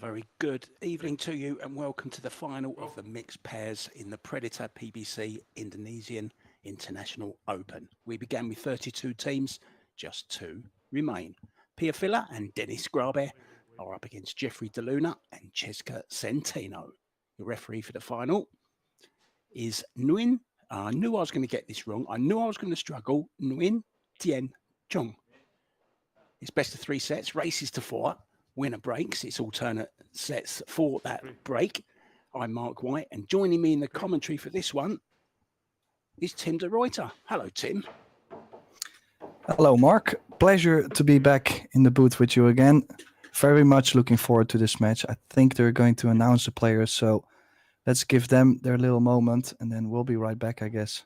Very good evening to you and welcome to the final of the mixed pairs in the Predator PBC Indonesian International Open. We began with 32 teams, just 2 remain. Pia Filler and Dennis Grabe are up against Jeffrey DeLuna and Cheska Centeno. The referee for the final is Nguyen. I knew I was going to get this wrong. I knew I was going to struggle. Nguyen Tien Chung. It's best of 3 sets, races to 4. Winner breaks. It's alternate sets for that break. I'm Mark White, and joining me in the commentary for this one is Tim de Ruyter. Hello, Tim. Hello, Mark. Pleasure to be back in the booth with you again. Very much looking forward to this match. I think they're going to announce the players, so let's give them their little moment, and then we'll be right back, I guess.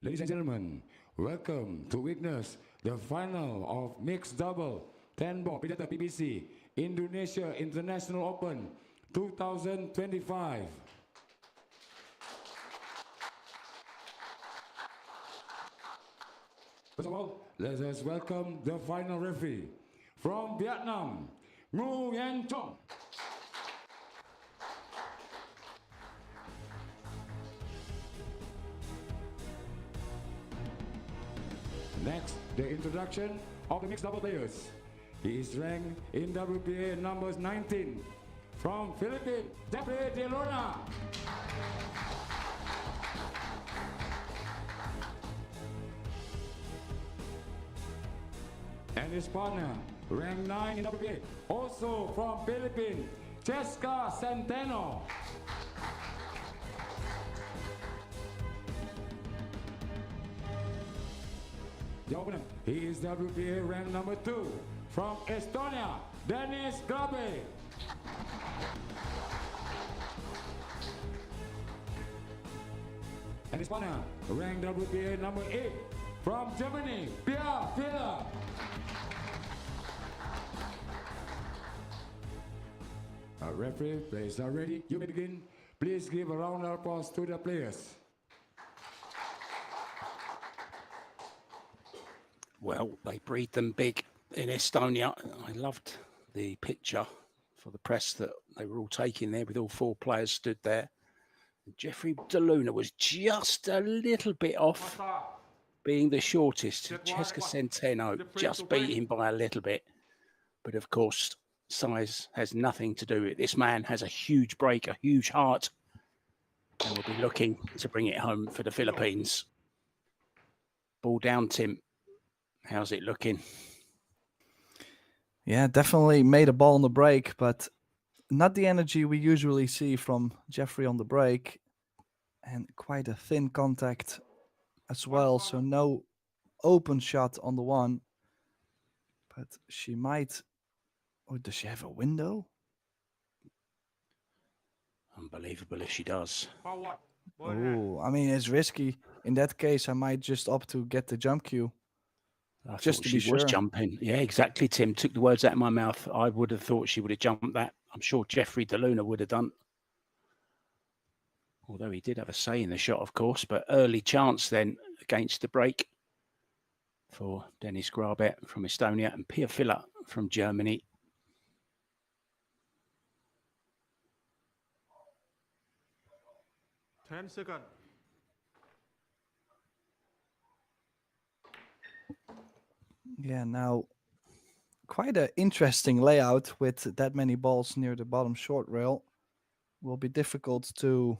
Ladies and gentlemen, welcome to witness the final of mixed double 10-ball Predator PBC Indonesia International Open 2025. First of all, let us welcome the final referee from Vietnam, Nguyen Chong. Next, the introduction of the mixed double players. He is ranked in WPA numbers 19 from Philippines, Jeffrey DeLuna. And his partner, ranked 9 in WPA, also from Philippines, Cheska Centeno. The opponent, he is WPA ranked number 2 from Estonia, Dennis Grabe. And his partner, ranked WPA number 8 from Germany, Pia Filler. Referee, players are ready. You may begin. Please give a round of applause to the players. Well, they breed them big in Estonia. I loved the picture for the press that they were all taking there with all 4 players stood there. Jeffrey DeLuna was just a little bit off being the shortest. Cheska Centeno just beat him by a little bit. But of course, size has nothing to do with it. This man has a huge break, a huge heart, and will be looking to bring it home for the Philippines. Ball down, Tim. How's it looking? Yeah, definitely made a ball on the break, but not the energy we usually see from Jeffrey on the break, and quite a thin contact as well, so no open shot on the one. But she might, or does she have a window? Unbelievable if she does. Oh, I mean, it's risky. In that case, I might just opt to get the jump cue. I Just thought to she be sure. was jumping. Yeah, exactly, Tim. Took the words out of my mouth. I would have thought she would have jumped that. I'm sure Jeffrey DeLuna would have done. Although he did have a say in the shot, of course. But early chance then against the break for Dennis Grabe from Estonia and Pia Filler from Germany. Ten seconds. Yeah, now quite an interesting layout with that many balls near the bottom short rail. Will be difficult to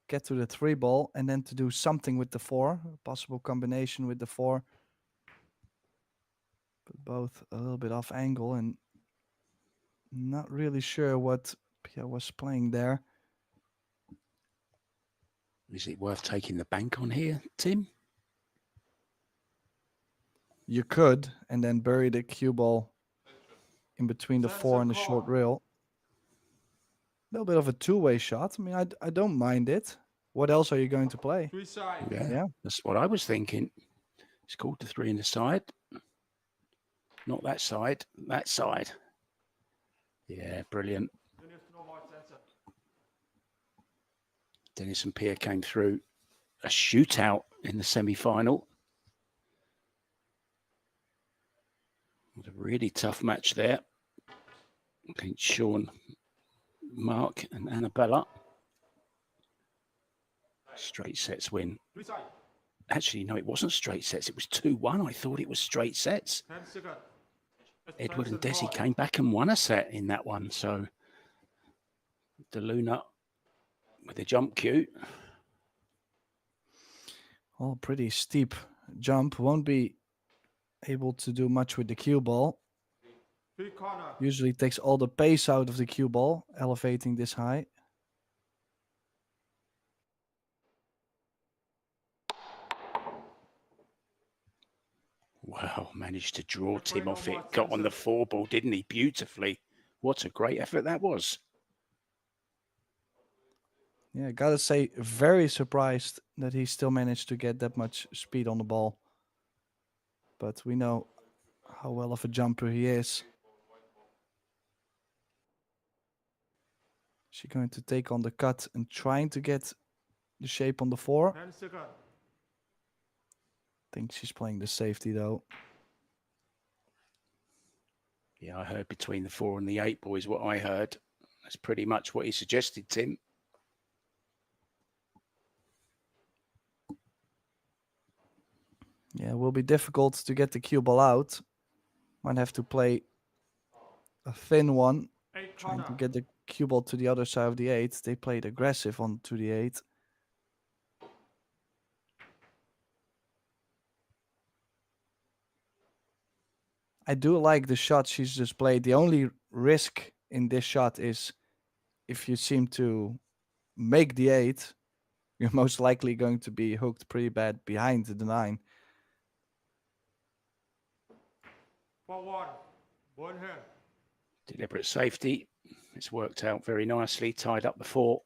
get to the 3 ball and then to do something with the 4, a possible combination with the 4. But both a little bit off angle and not really sure what Pia was playing there. Is it worth taking the bank on here, Tim? You could, and then bury the cue ball in between the 4 and the short rail. A little bit of a two-way shot. I mean, I don't mind it. What else are you going to play? Yeah, that's what I was thinking. It's called the 3 in the side. Not that side, that side. Yeah, brilliant. Dennis and Pia came through a shootout in the semi-final. It was a really tough match there. Against Sean, Mark and Annabella. Straight sets win. Actually, no, it wasn't straight sets. It was 2-1. I thought it was straight sets. Edward and Desi came back and won a set in that one. So the Luna with the jump cue. Oh, pretty steep jump. Won't be able to do much with the cue ball. Usually takes all the pace out of the cue ball, elevating this high. Wow, managed to draw Tim off it. Got on the 4 ball, didn't he? Beautifully. What a great effort that was. Yeah, gotta say, very surprised that he still managed to get that much speed on the ball. But we know how well of a jumper he is. She's going to take on the cut and trying to get the shape on the 4. Think she's playing the safety though. Yeah, I heard between the 4 and the 8 boys what I heard. That's pretty much what he suggested, Tim. Yeah, it will be difficult to get the cue ball out. Might have to play a thin one, trying to get the cue ball to the other side of the 8. They played aggressive on to the 8. I do like the shot she's just played. The only risk in this shot is if you seem to make the 8, you're most likely going to be hooked pretty bad behind the 9. Deliberate safety. It's worked out very nicely. Tied up the 4.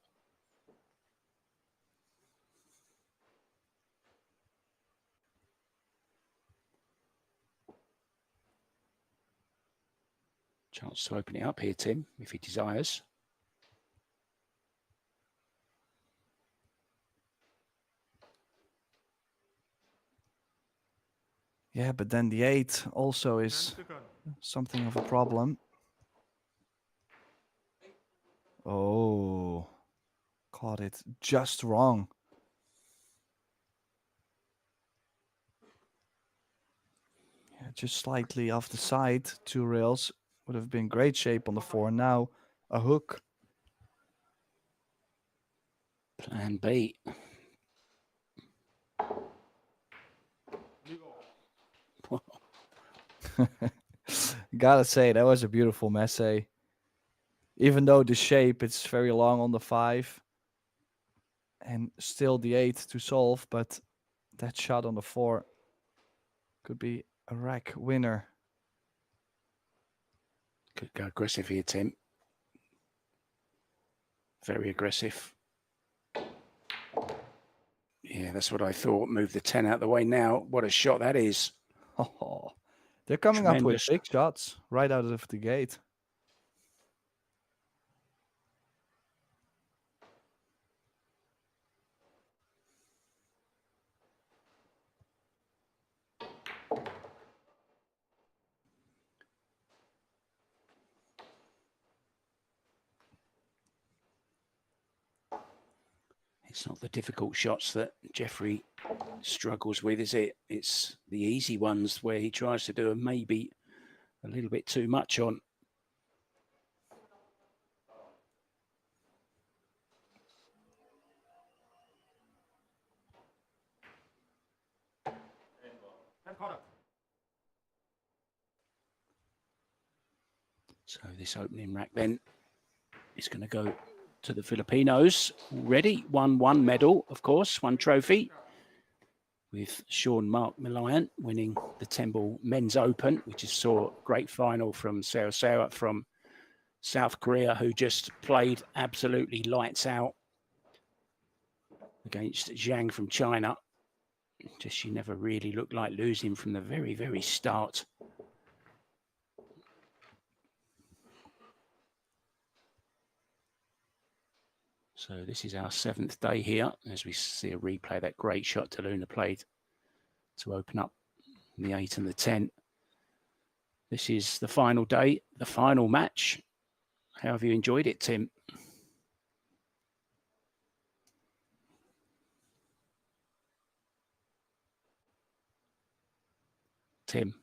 Chance to open it up here, Tim, if he desires. Yeah, but then the 8 also is something of a problem. Oh, caught it just wrong. Yeah, just slightly off the side. 2 rails would have been great shape on the 4. Now a hook. Plan B. Gotta say, that was a beautiful messe. Even though the shape, it's very long on the 5. And still the 8 to solve, but that shot on the 4 could be a rack winner. Could go aggressive here, Tim. Very aggressive. Yeah, that's what I thought. Move the 10 out of the way now. What a shot that is. Oh, they're coming up with Tremendous. big shots right out of the gate. It's not the difficult shots that Jeffrey struggles with, is it? It's the easy ones where he tries to do a maybe a little bit too much on. So this opening rack then is going to go to the Filipinos. Already 1-1 medal, of course, 1 trophy, with Sean Mark Miliant winning the 10-ball Men's Open. We just saw a great final from Seo from South Korea, who just played absolutely lights out against Zhang from China. Just she never really looked like losing from the very, very start. So this is our 7th day here, as we see a replay of that great shot Deluna played to open up the 8 and the 10. This is the final day, the final match. How have you enjoyed it, Tim? Tim,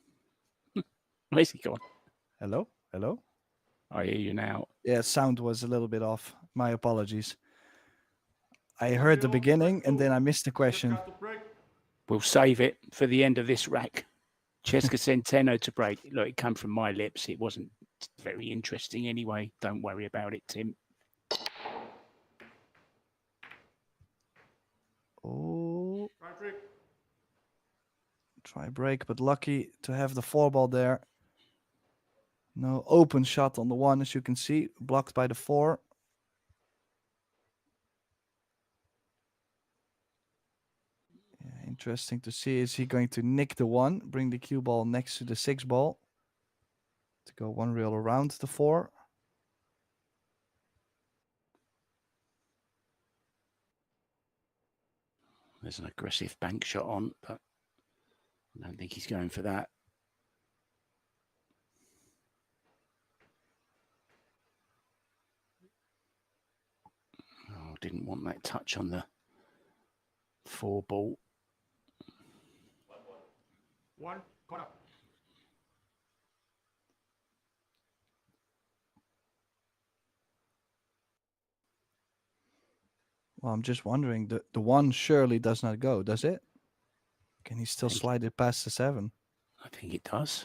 where's he gone? Hello? Hello? I hear you now. Yeah, sound was a little bit off. My apologies. I heard the beginning and then I missed the question. We'll save it for the end of this rack. Cesca Centeno to break. Look, it came from my lips. It wasn't very interesting anyway. Don't worry about it, Tim. Oh. Try break, but lucky to have the 4-ball there. No open shot on the 1, as you can see, blocked by the 4. Yeah, interesting to see. Is he going to nick the 1, bring the cue ball next to the 6-ball to go 1 reel around the 4? There's an aggressive bank shot on, but I don't think he's going for that. Oh, didn't want that touch on the 4-ball. 1 corner. Well, I'm just wondering, the 1 surely does not go, does it? Can he still slide it past the 7? I think it does.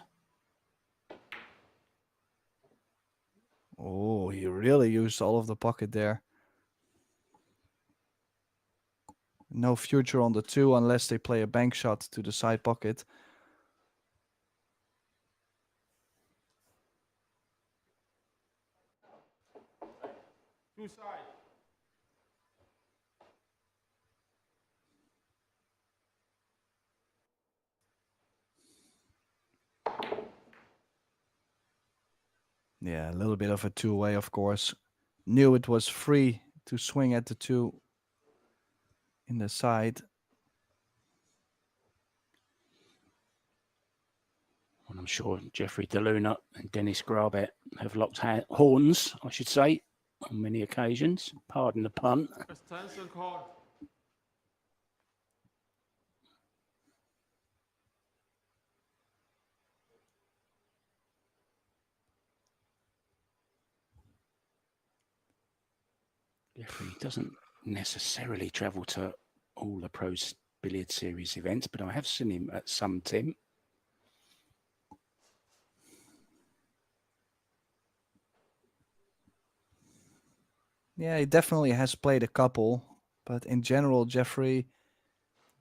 Oh, he really used all of the pocket there. No future on the 2 unless they play a bank shot to the side pocket. Two side. Yeah, a little bit of a 2-way, of course. Knew it was free to swing at the 2 in the side. And I'm sure Jeffrey Deluna and Dennis Grabet have locked horns, I should say, on many occasions. Pardon the pun. Jeffrey doesn't necessarily travel to all the Pros Billiard Series events, but I have seen him at some, Tim. Yeah, he definitely has played a couple, but in general, Jeffrey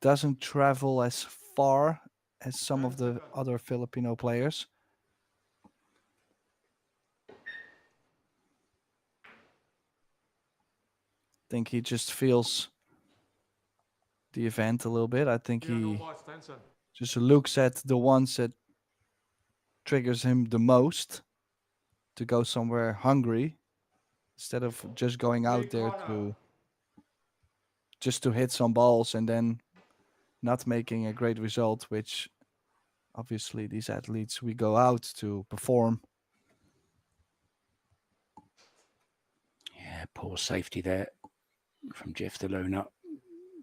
doesn't travel as far as some of the other Filipino players. I think he just feels the event a little bit. I think he just looks at the ones that triggers him the most to go somewhere hungry instead of just going out there to hit some balls and then not making a great result, which obviously these athletes, we go out to perform. Yeah, poor safety there from Jeff DeLuna.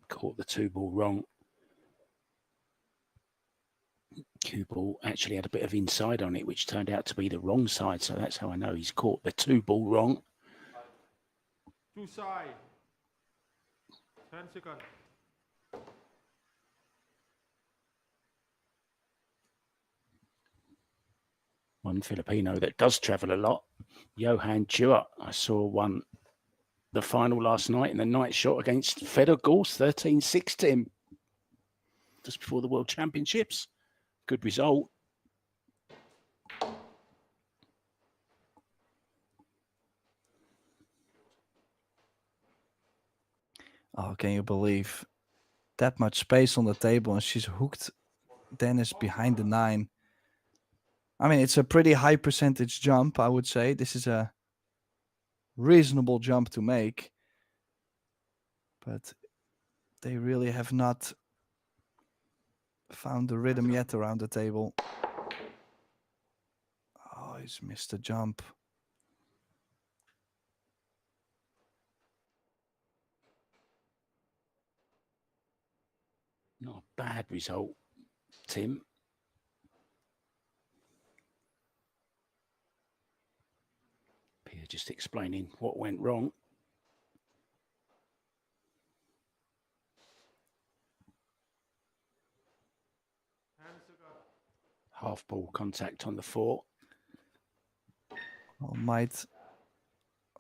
Caught the 2-ball wrong. Cue ball actually had a bit of inside on it, which turned out to be the wrong side. So that's how I know he's caught the 2-ball wrong. 2 side. 10 seconds. One Filipino that does travel a lot, Johan Chua. I saw won the final last night in the night shot against Fedor Gors, 13-6 Tim, just before the World Championships. Good result. Oh, can you believe that much space on the table and she's hooked Dennis behind the 9? I mean, it's a pretty high percentage jump, I would say. This is a reasonable jump to make. But they really have not found the rhythm yet around the table. Oh, he's missed a jump. Not a bad result, Tim. Peter just explaining what went wrong. Half ball contact on the 4. Oh, might.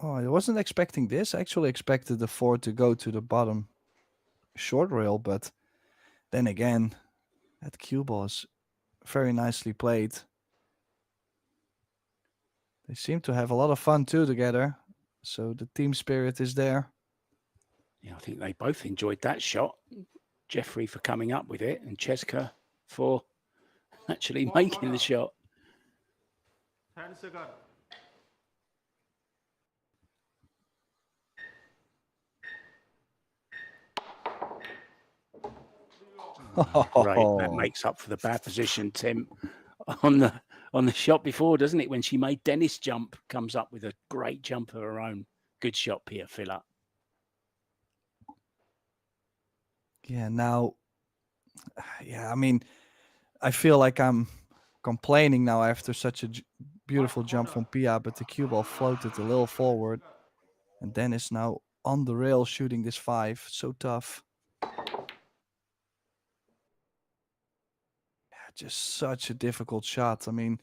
Oh, I wasn't expecting this. I actually expected the 4 to go to the bottom short rail, but then again, that cue ball is very nicely played. They seem to have a lot of fun too together, so the team spirit is there. Yeah, I think they both enjoyed that shot. Jeffrey for coming up with it and Cheska for actually making the shot. 10 seconds. Right, that makes up for the bad position, Tim, on the shot before, doesn't it? When she made Dennis jump, comes up with a great jump of her own. Good shot, Pia Filler. Yeah, now, I mean, I feel like I'm complaining now after such a beautiful jump from Pia, but the cue ball floated a little forward. And Dennis now on the rail shooting this 5. So tough. Just such a difficult shot. I mean,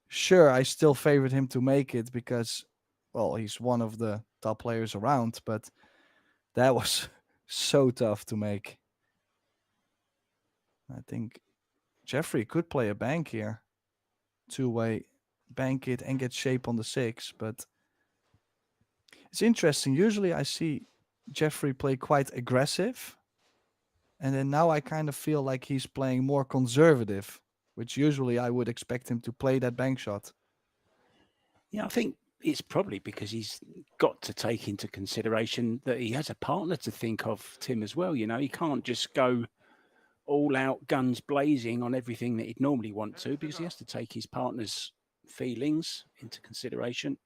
sure, I still favored him to make it because, well, he's one of the top players around, but that was so tough to make. I think Jeffrey could play a bank here. 2-way bank it and get shape on the 6, but it's interesting. Usually I see Jeffrey play quite aggressive. And then now I kind of feel like he's playing more conservative, which usually I would expect him to play that bank shot. Yeah, I think it's probably because he's got to take into consideration that he has a partner to think of, Tim, as well. You know, he can't just go all out guns blazing on everything that he'd normally want to because he has to take his partner's feelings into consideration.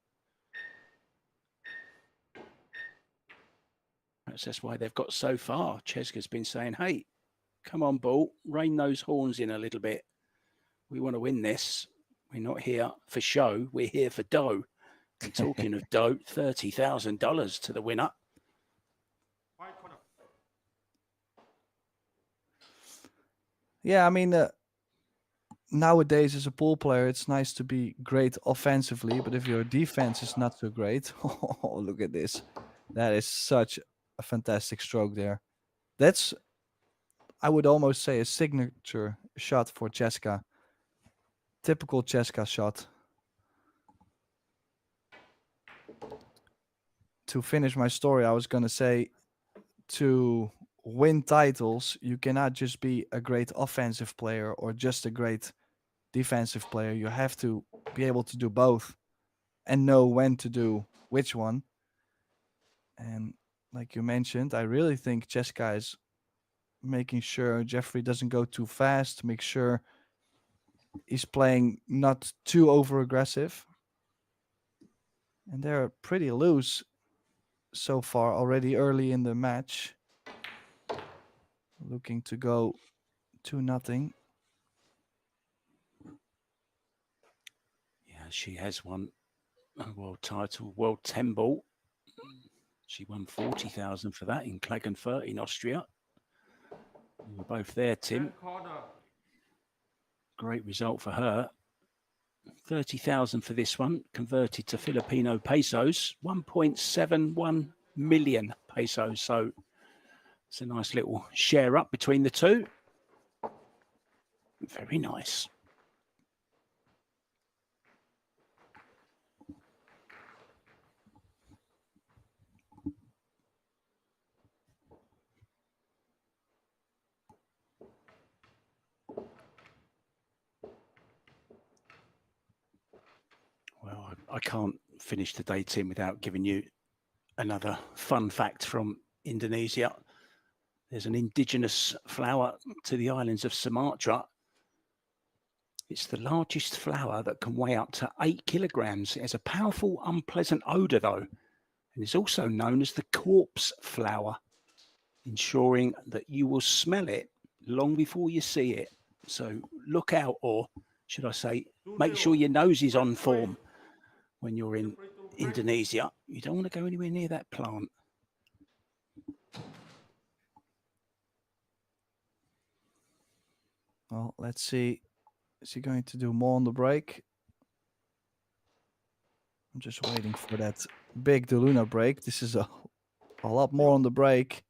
That's why they've got so far. Cheska's been saying, hey, come on, ball, rein those horns in a little bit. We want to win this. We're not here for show. We're here for dough. And talking of dough, $30,000 to the winner. Yeah, I mean, nowadays as a pool player, it's nice to be great offensively, but if your defense is not so great, oh, look at this. That is such a fantastic stroke there. That's, I would almost say, a signature shot for Cheska. Typical Cheska shot. To finish my story, I was going to say, to win titles, you cannot just be a great offensive player or just a great defensive player. You have to be able to do both and know when to do which one. And like you mentioned, I really think Cheska is making sure Jeffrey doesn't go too fast, make sure he's playing not too over aggressive. And they're pretty loose. so far already early in the match. Looking to go 2-0. Yeah, she has won a world title, World 10 ball. She won 40,000 for that in Klagenfurt in Austria. We were both there, Tim. 10 corner. Great result for her. 30,000 for this one, converted to Filipino pesos, 1.71 million pesos. So it's a nice little share up between the two. Very nice. Well, I can't finish the day, Tim, without giving you another fun fact from Indonesia. There's an indigenous flower to the islands of Sumatra. It's the largest flower that can weigh up to 8 kilograms. It has a powerful, unpleasant odor, though, and it's also known as the corpse flower, ensuring that you will smell it long before you see it. So look out, or should I say, make sure your nose is on form when you're in Indonesia. You don't want to go anywhere near that plant. Well, let's see. Is he going to do more on the break? I'm just waiting for that big DeLuna break. This is a lot more on the break.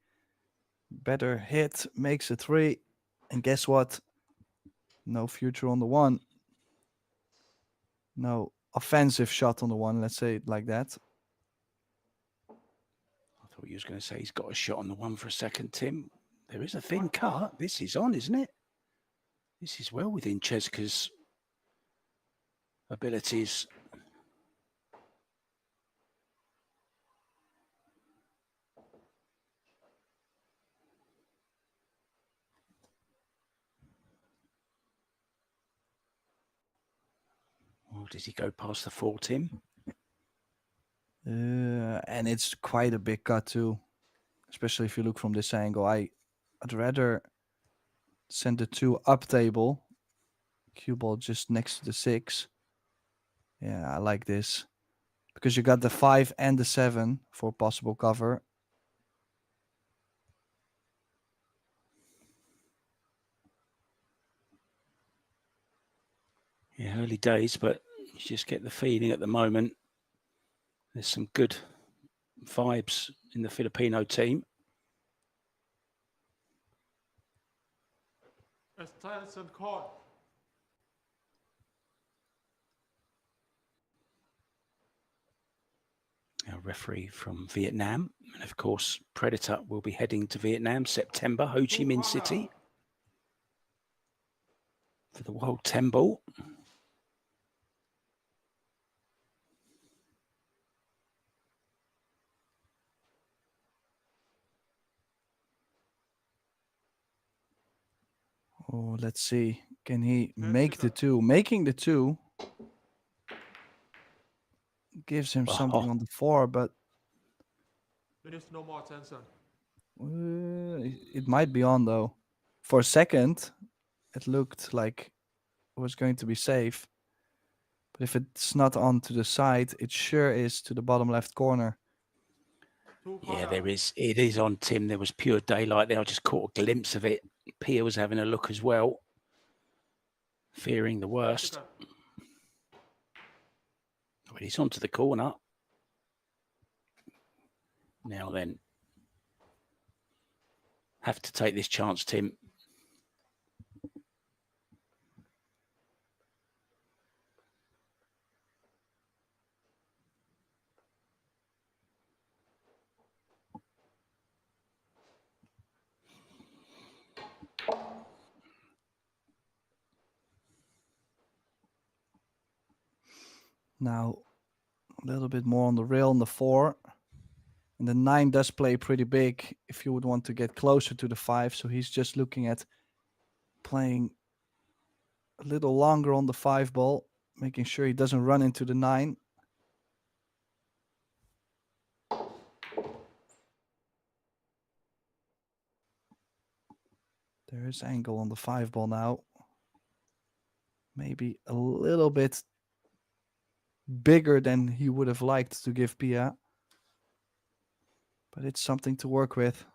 Better hit, makes a 3. And guess what? No future on the 1. No offensive shot on the 1, let's say it like that. I thought you was going to say he's got a shot on the 1 for a second, Tim. There is a thin cut. This is on, isn't it? This is well within Cheska's abilities. Or does he go past the 4, Tim? And it's quite a big cut too, especially if you look from this angle. I'd rather send the 2 up table. Cue ball just next to the 6. Yeah, I like this. Because you got the 5 and the 7 for possible cover. Yeah, early days, but you just get the feeling at the moment there's some good vibes in the Filipino team. Escalation court. Our referee from Vietnam, and of course Predator will be heading to Vietnam September, Ho Chi Minh City, for the World 10 ball. Oh, let's see. Can he make the 2? Making the 2 gives him something on the 4, but Finish, no more attention. it might be on though. For a second, it looked like it was going to be safe. But if it's not on to the side, it sure is to the bottom left corner. Yeah, there is. It is on, Tim. There was pure daylight there. I just caught a glimpse of it. Pia was having a look as well, fearing the worst. Well, he's onto the corner. Now then, have to take this chance, Tim. Now, a little bit more on the rail on the 4. And the 9 does play pretty big if you would want to get closer to the 5. So he's just looking at playing a little longer on the 5 ball, making sure he doesn't run into the 9. There is angle on the 5 ball now. Maybe a little bit bigger than he would have liked to give Pia. But it's something to work with.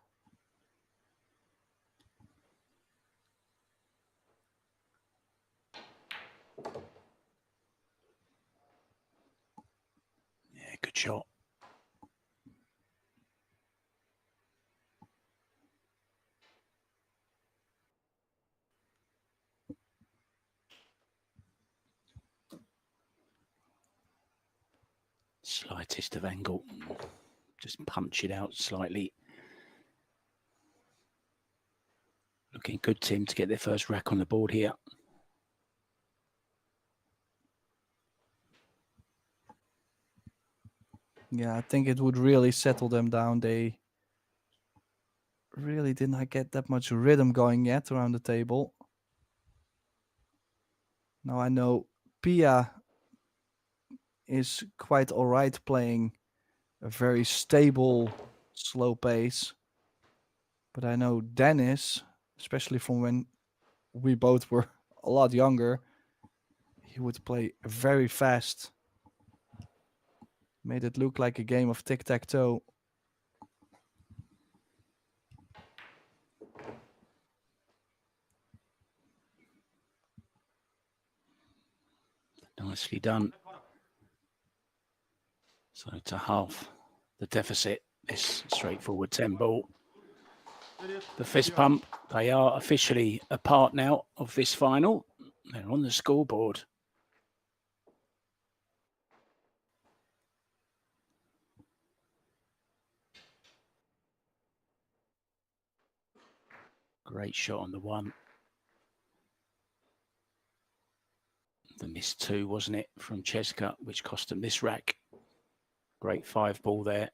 Yeah, good shot. Slightest of angle. Just punch it out slightly. Looking good, Tim, to get their first rack on the board here. Yeah, I think it would really settle them down. They really did not get that much rhythm going yet around the table. Now I know Pia is quite all right playing a very stable, slow pace. But I know Dennis, especially from when we both were a lot younger, he would play very fast. Made it look like a game of tic-tac-toe. Nicely done. So to half the deficit, this straightforward 10 ball. The fist pump, they are officially a part now of this final. They're on the scoreboard. Great shot on the 1. The missed 2, wasn't it, from Cheska, which cost them this rack. Great 5 ball there.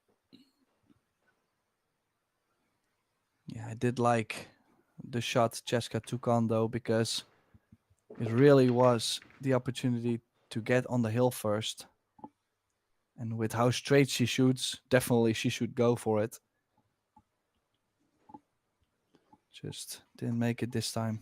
Yeah, I did like the shot Cheska took on though, because it really was the opportunity to get on the hill first. And with how straight she shoots, definitely she should go for it. Just didn't make it this time.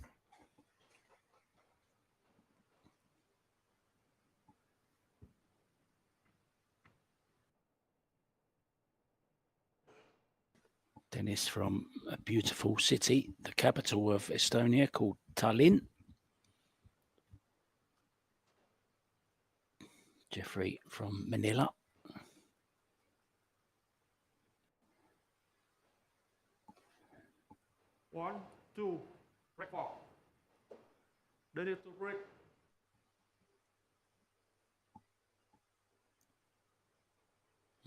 Dennis from a beautiful city, the capital of Estonia, called Tallinn. Jeffrey from Manila. One, two, break 4. They need to break.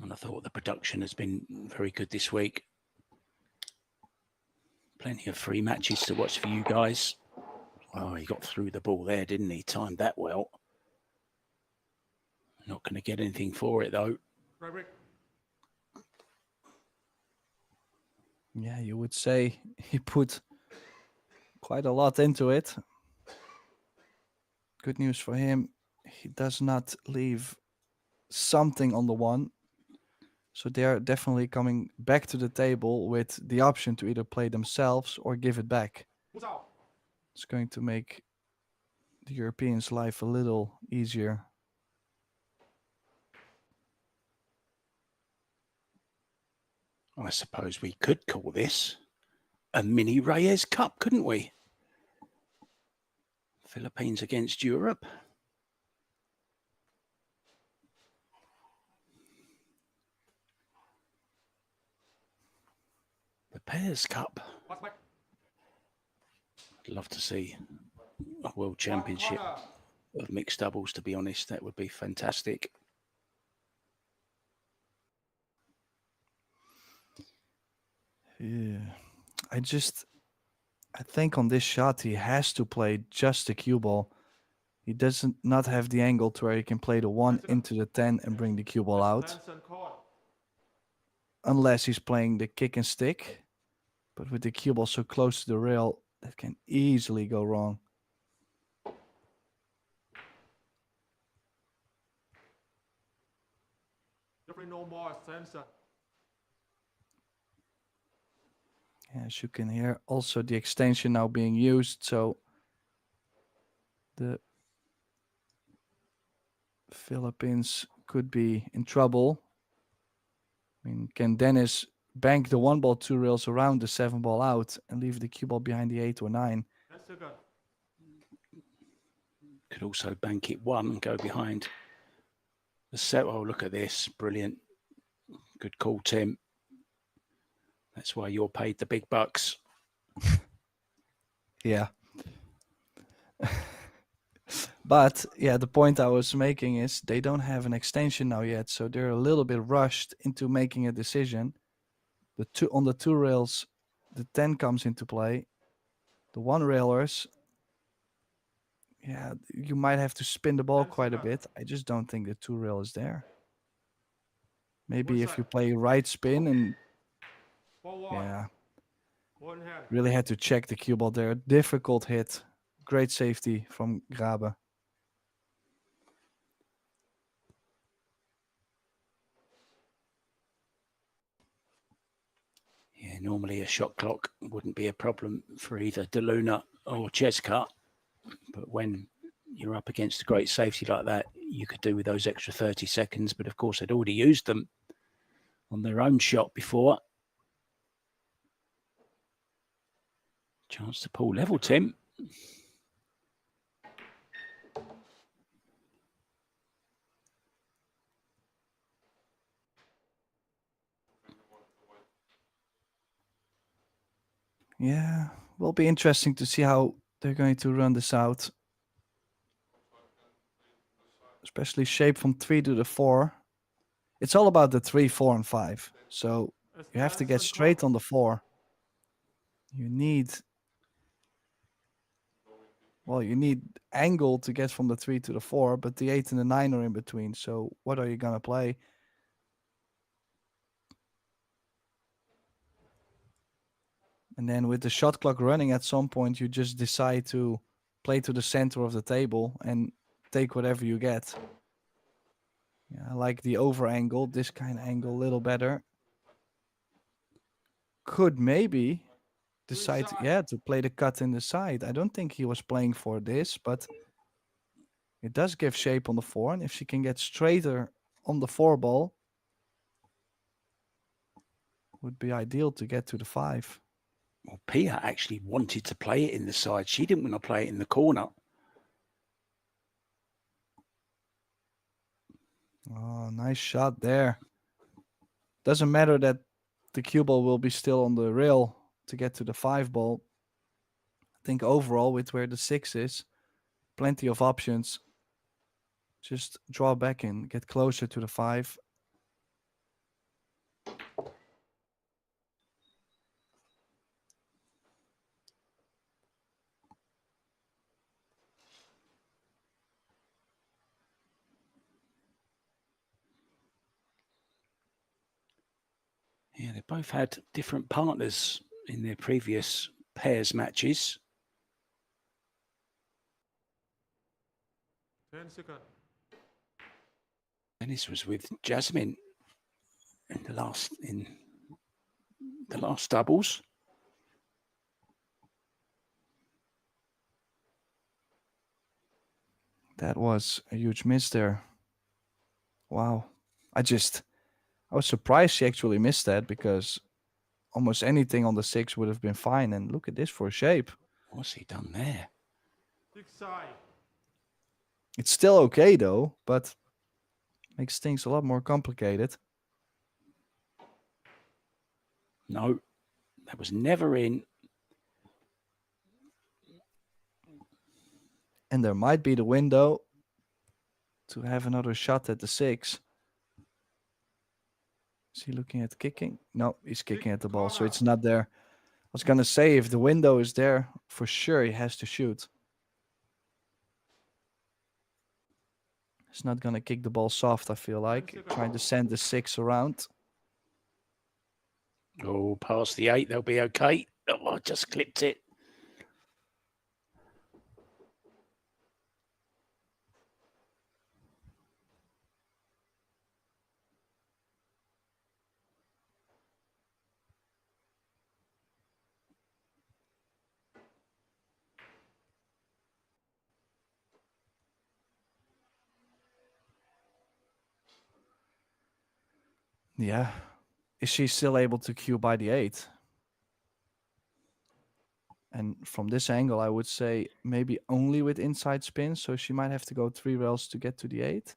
And I thought the production has been very good this week. Plenty of free matches to watch for you guys. Oh, he got through the ball there, didn't he? Timed that well. Not going to get anything for it, though. Break. Yeah, you would say he put quite a lot into it. Good news for him, he does not leave something on the 1. So they're definitely coming back to the table with the option to either play themselves or give it back. Who's out? It's going to make the Europeans' life a little easier. I suppose we could call this a mini Reyes Cup, couldn't we? Philippines against Europe. The Pairs Cup. What's back? I'd love to see a world championship of mixed doubles, to be honest. That would be fantastic. Yeah, I think on this shot he has to play just the cue ball. He doesn't not have the angle to where he can play the 1 into the 10 and bring the cue ball out. Unless he's playing the kick and stick. But with the cue ball so close to the rail, that can easily go wrong. Definitely no more extension. As you can hear, also the extension now being used, so the Philippines could be in trouble. I mean, can Dennis bank the 1 ball 2 rails around the 7 ball out and leave the cue ball behind the 8 or 9? 10 seconds. Could also bank it 1 and go behind the set. Oh, look at this. Brilliant. Good call, Tim. That's why you're paid the big bucks. Yeah. But yeah, the point I was making is they don't have an extension now yet, so they're a little bit rushed into making a decision. On the 2 rails, the 10 comes into play. The 1 railers, yeah, you might have to spin the ball quite a bit. I just don't think the 2 rail is there. Maybe if you play right spin and 4-1. yeah, 1 hand. really had to check the cue ball there. Difficult hit. Great safety from Grabe. Yeah, normally a shot clock wouldn't be a problem for either De Luna or Cheska, but when you're up against a great safety like that, you could do with those extra 30 seconds. But of course, they'd already used them on their own shot before. Chance to pull level, Tim. Yeah, will be interesting to see how they're going to run this out. Especially shape from 3 to the 4. It's all about the 3, 4, and 5. So you have to get straight on the 4. You need angle to get from the 3 to the 4, but the 8 and the 9 are in between. So what are you going to play? And then with the shot clock running at some point, you just decide to play to the center of the table and take whatever you get. Yeah, I like the over angle, this kind of angle a little better. Could maybe decide to play the cut in the side. I don't think he was playing for this, but it does give shape on the 4. And if she can get straighter on the 4 ball, would be ideal to get to the 5. Well, Pia actually wanted to play it in the side. She didn't want to play it in the corner. Oh, nice shot there. Doesn't matter that the cue ball will be still on the rail to get to the 5 ball. I think overall, with where the 6 is, plenty of options. Just draw back in, get closer to the 5. Yeah, they both had different partners in their previous pairs matches. 10 seconds. Dennis was with Jasmine in the last doubles. That was a huge miss there. Wow. I was surprised she actually missed that, because almost anything on the 6 would have been fine. And look at this for shape. What's he done there? 6 side. It's still okay though, but makes things a lot more complicated. No, that was never in. And there might be the window to have another shot at the 6. Is he looking at kicking? No, he's kicking at the ball, so it's not there. I was going to say, if the window is there, for sure he has to shoot. He's not going to kick the ball soft, I feel like. Trying to send the 6 around. Oh, past the 8, they'll be okay. Oh, I just clipped it. Yeah. Is she still able to cue by the 8? And from this angle, I would say maybe only with inside spin. So she might have to go 3 rails to get to the 8.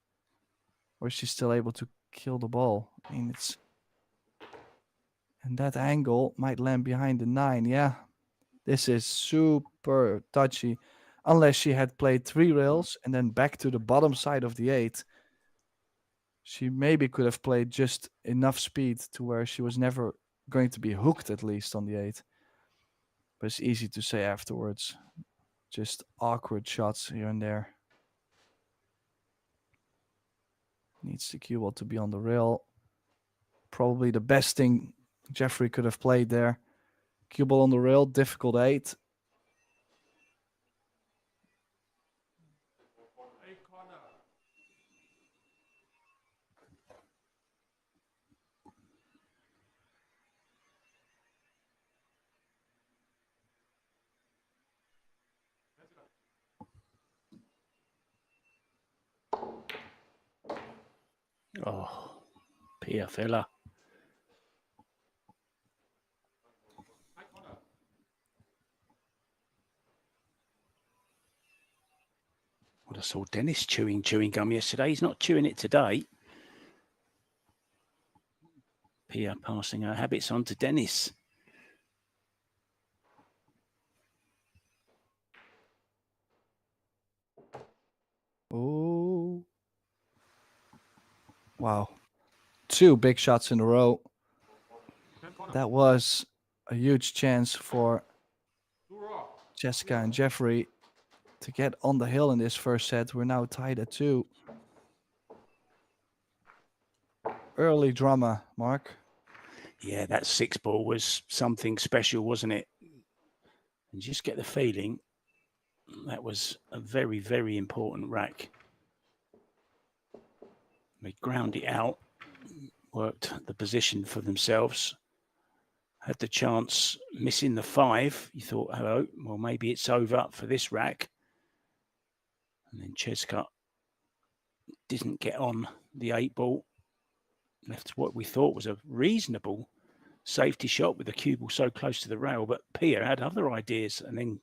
Or is she still able to kill the ball? I mean, it's... And that angle might land behind the 9. Yeah. This is super touchy. Unless she had played 3 rails and then back to the bottom side of the 8. She maybe could have played just enough speed to where she was never going to be hooked, at least on the 8. But it's easy to say afterwards. Just awkward shots here and there. Needs the cue ball to be on the rail. Probably the best thing Jeffrey could have played there. Cue ball on the rail, difficult 8. Oh, Pia fella. Well, I saw Dennis chewing gum yesterday. He's not chewing it today. Pia passing her habits on to Dennis. Oh. Wow. 2 big shots in a row. That was a huge chance for Jessica and Jeffrey to get on the hill in this first set. We're now tied at 2. Early drama, Mark. Yeah, that 6 ball was something special, wasn't it? And just get the feeling that was a very, very important rack. They ground it out, worked the position for themselves, had the chance, missing the 5. You thought, hello, well, maybe it's over for this rack. And then Cheska didn't get on the 8 ball. Left what we thought was a reasonable safety shot with the cue ball so close to the rail, but Pia had other ideas. And then,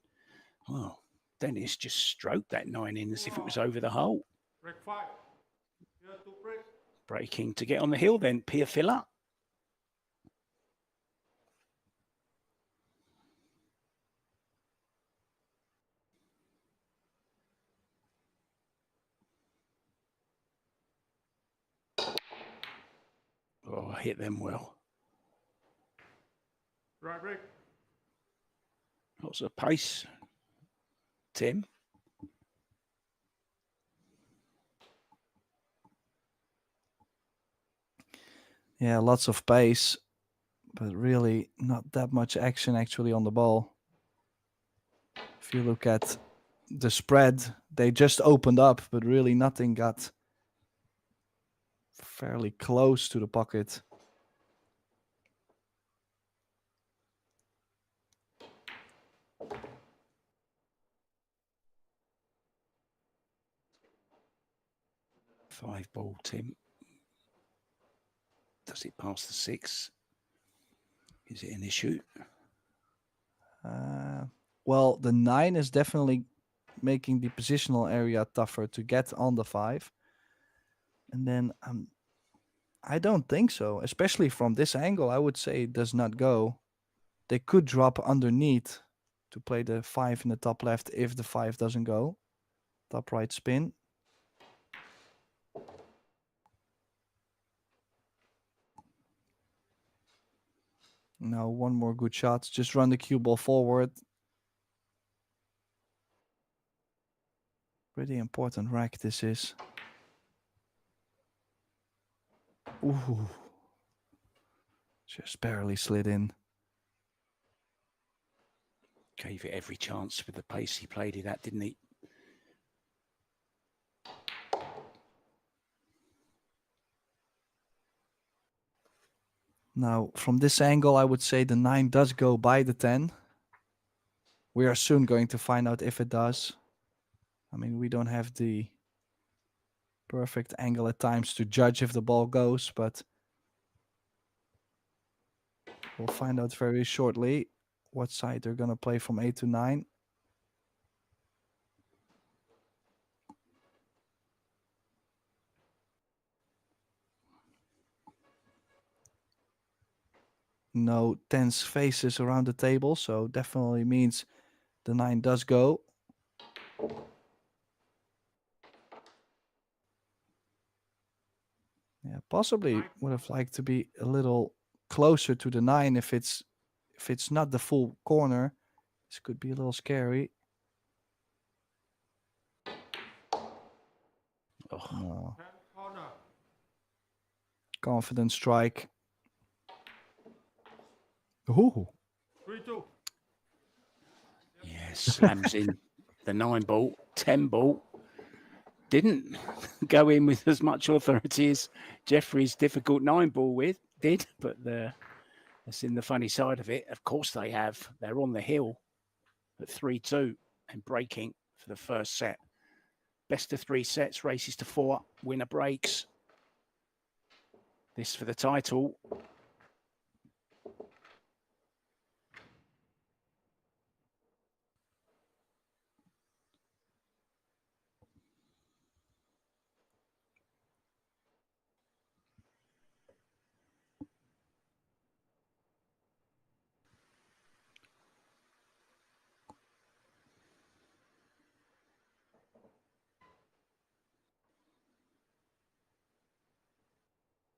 well, Dennis just stroked that 9 in as if it was over the hole. Break 5. Here to break. Breaking to get on the hill then, Pia Filler. Oh, hit them well. Right break. Lots of pace, Tim. Yeah, lots of pace, but really not that much action actually on the ball. If you look at the spread, they just opened up, but really nothing got fairly close to the pocket. Five ball, Tim. Does it pass the 6? Is it an issue? Well, the 9 is definitely making the positional area tougher to get on the 5. And then I don't think so, especially from this angle. I would say it does not go. They could drop underneath to play the 5 in the top left if the 5 doesn't go. Top right spin. Now one more good shot. Just run the cue ball forward. Pretty important rack this is. Ooh. Just barely slid in. Gave it every chance with the pace he played it at, didn't he? Now, from this angle, I would say the 9 does go by the 10. We are soon going to find out if it does. I mean, we don't have the perfect angle at times to judge if the ball goes, but We'll find out very shortly what side they're going to play from 8 to 9. No tense faces around the table, so definitely means the 9 does go. Yeah, possibly would have liked to be a little closer to the 9 if it's not the full corner. This could be a little scary. Oh, No. 10 corner. Confident strike. Ooh. 3-2. yeah, slams in the 9 ball, 10 ball. Didn't go in with as much authority as Jeffrey's difficult 9 ball did, but that's in the funny side of it. Of course they have. They're on the hill at 3-2 and breaking for the first set. Best of 3 sets, races to 4, winner breaks. This for the title.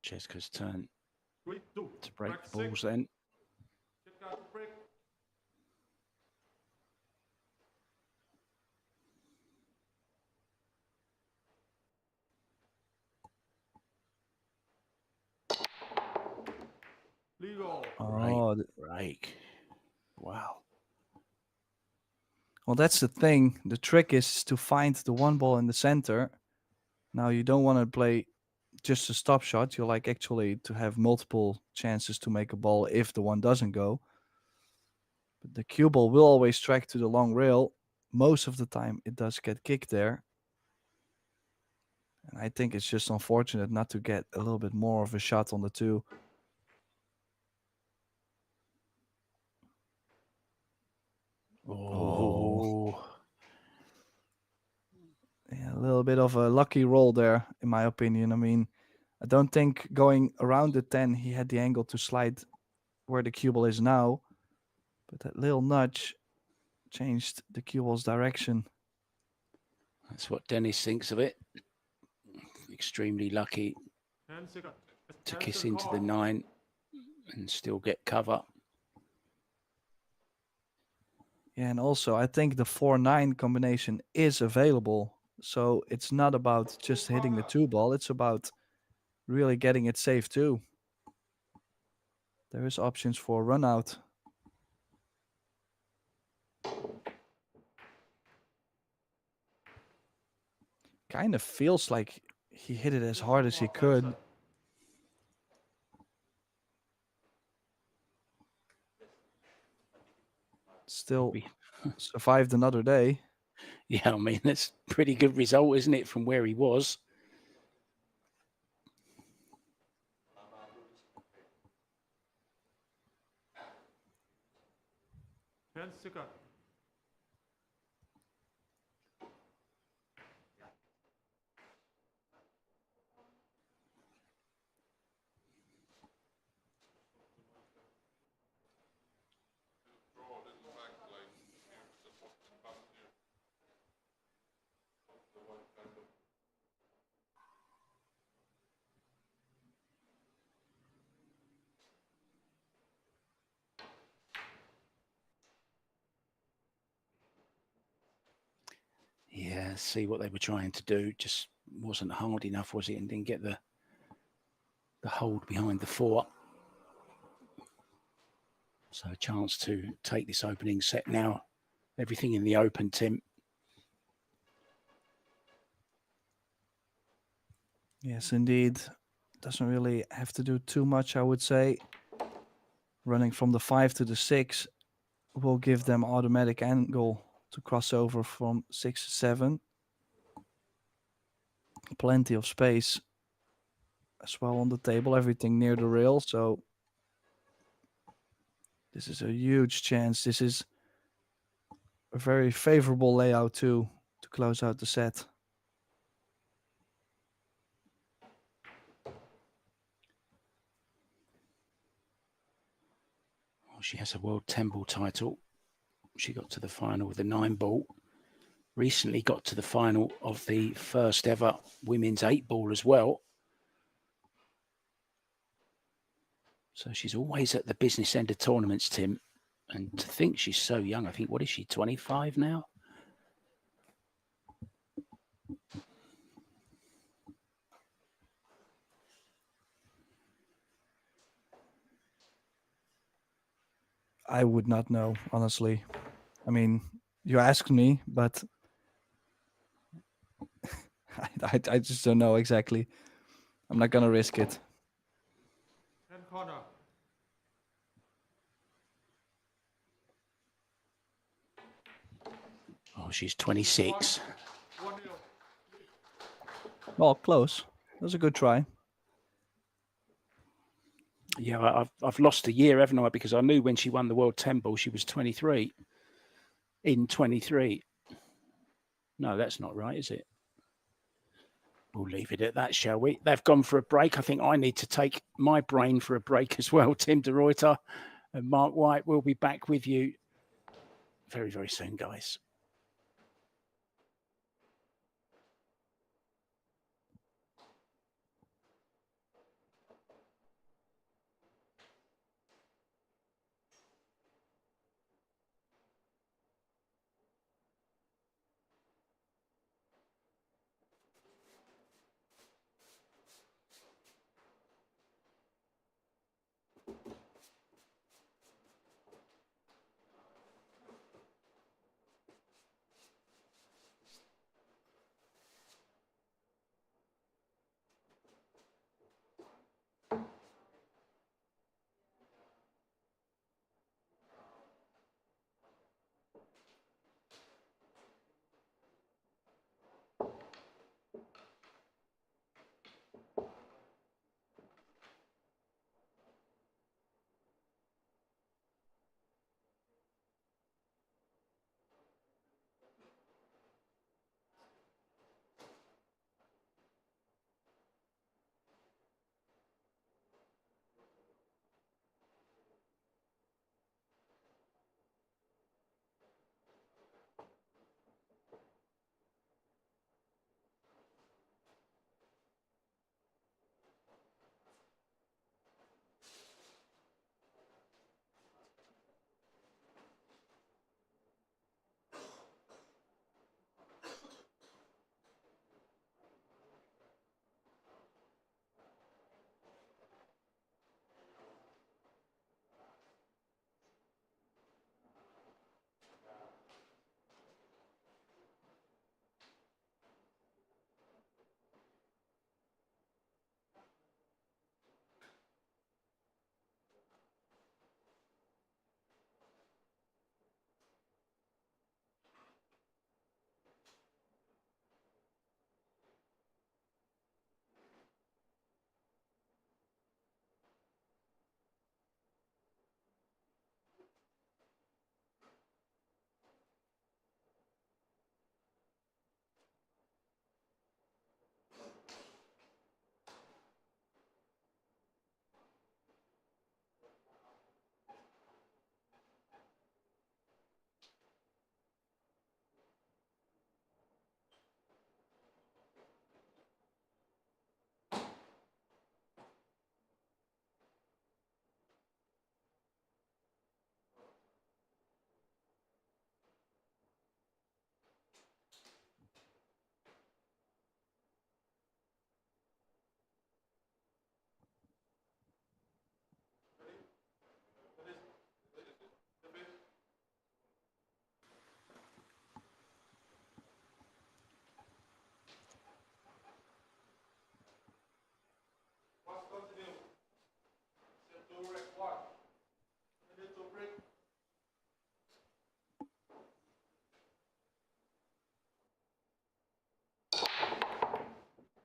Cheska's turn 3-2. to break Break the balls 6. then. Cheska to break. Legal. Oh, Break. Wow. well, that's the thing. The trick is to find the 1 ball in the center. Now, you don't want to play just a stop shot. You like actually to have multiple chances to make a ball if the 1 doesn't go. But the cue ball will always track to the long rail. Most of the time, it does get kicked there. And I think it's just unfortunate not to get a little bit more of a shot on the 2. Oh. Yeah, a little bit of a lucky roll there, in my opinion. I mean, I don't think going around the 10, he had the angle to slide where the cue ball is now. But that little nudge changed the cue ball's direction. That's what Dennis thinks of it. Extremely lucky 10 seconds. to 10 kiss second into the call. 9 and still get cover. Yeah, and also I think the 4-9 combination is available. So it's not about just hitting the 2 ball. It's about really getting it safe too. There is options for run out. Kind of feels like he hit it as hard as he could. Still survived another day. Yeah, I mean, that's a pretty good result, isn't it, from where he was? Second. Yeah, see what they were trying to do. Just wasn't hard enough, was it? And didn't get the hold behind the 4. So a chance to take this opening set now. Everything in the open, Tim. Yes, indeed. Doesn't really have to do too much, I would say. Running from the 5 to the 6 will give them automatic angle to cross over from 6 to 7. Plenty of space as well on the table, everything near the rail. So This is a huge chance. This is a very favorable layout too to close out the set. Well, she has a World 10-ball title. She got to the final with a 9-ball. Recently got to the final of the first ever women's 8-ball as well. So she's always at the business end of tournaments, Tim. And to think she's so young, I think, what is she, 25 now? I would not know, honestly. I mean, you asked me, but I just don't know exactly. I'm not gonna risk it. Hand corner. Oh, she's 26. 1-0. Well, close. That was a good try. Yeah, I've lost a year, haven't I? Because I knew when she won the World 10-ball, she was 23. In 23. No, that's not right, is it? We'll leave it at that, shall we? They've gone for a break. I think I need to take my brain for a break as well. Tim de Ruyter and Mark White will be back with you very, very soon, guys.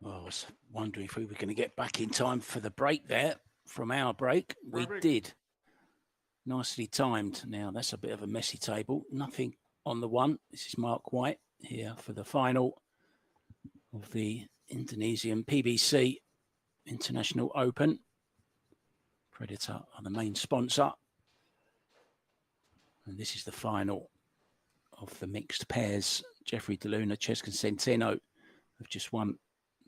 Well, I was wondering if we were going to get back in time for the break there from our break. We did. Nicely timed. Now, that's a bit of a messy table. Nothing on the one. This is Mark White here for the final of the Indonesian PBC International Open. Predator are the main sponsor. And this is the final of the mixed pairs. Jeffrey DeLuna, Cesca Centeno have just won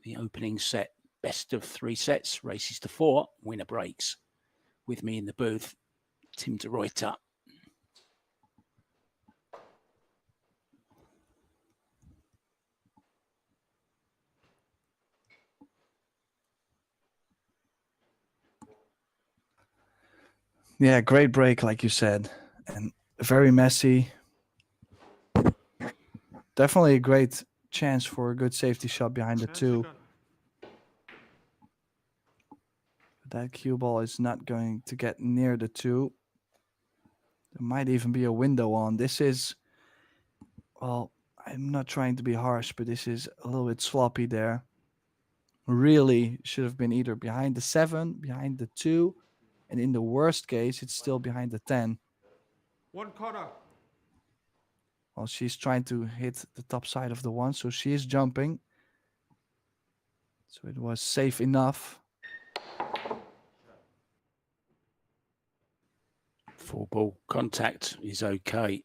the opening set. Best of 3 sets, races to 4, winner breaks. With me in the booth, Tim de Ruyter. Yeah, great break, like you said, and very messy. Definitely a great chance for a good safety shot behind the 10 2. seconds. That cue ball is not going to get near the 2. There might even be a window on. This is, well, I'm not trying to be harsh, but this is a little bit sloppy there. Really should have been either behind the 7, behind the 2, and in the worst case, it's still behind the 10. 1 quarter. Well, she's trying to hit the top side of the 1, so she is jumping. So it was safe enough. 4 ball contact is okay.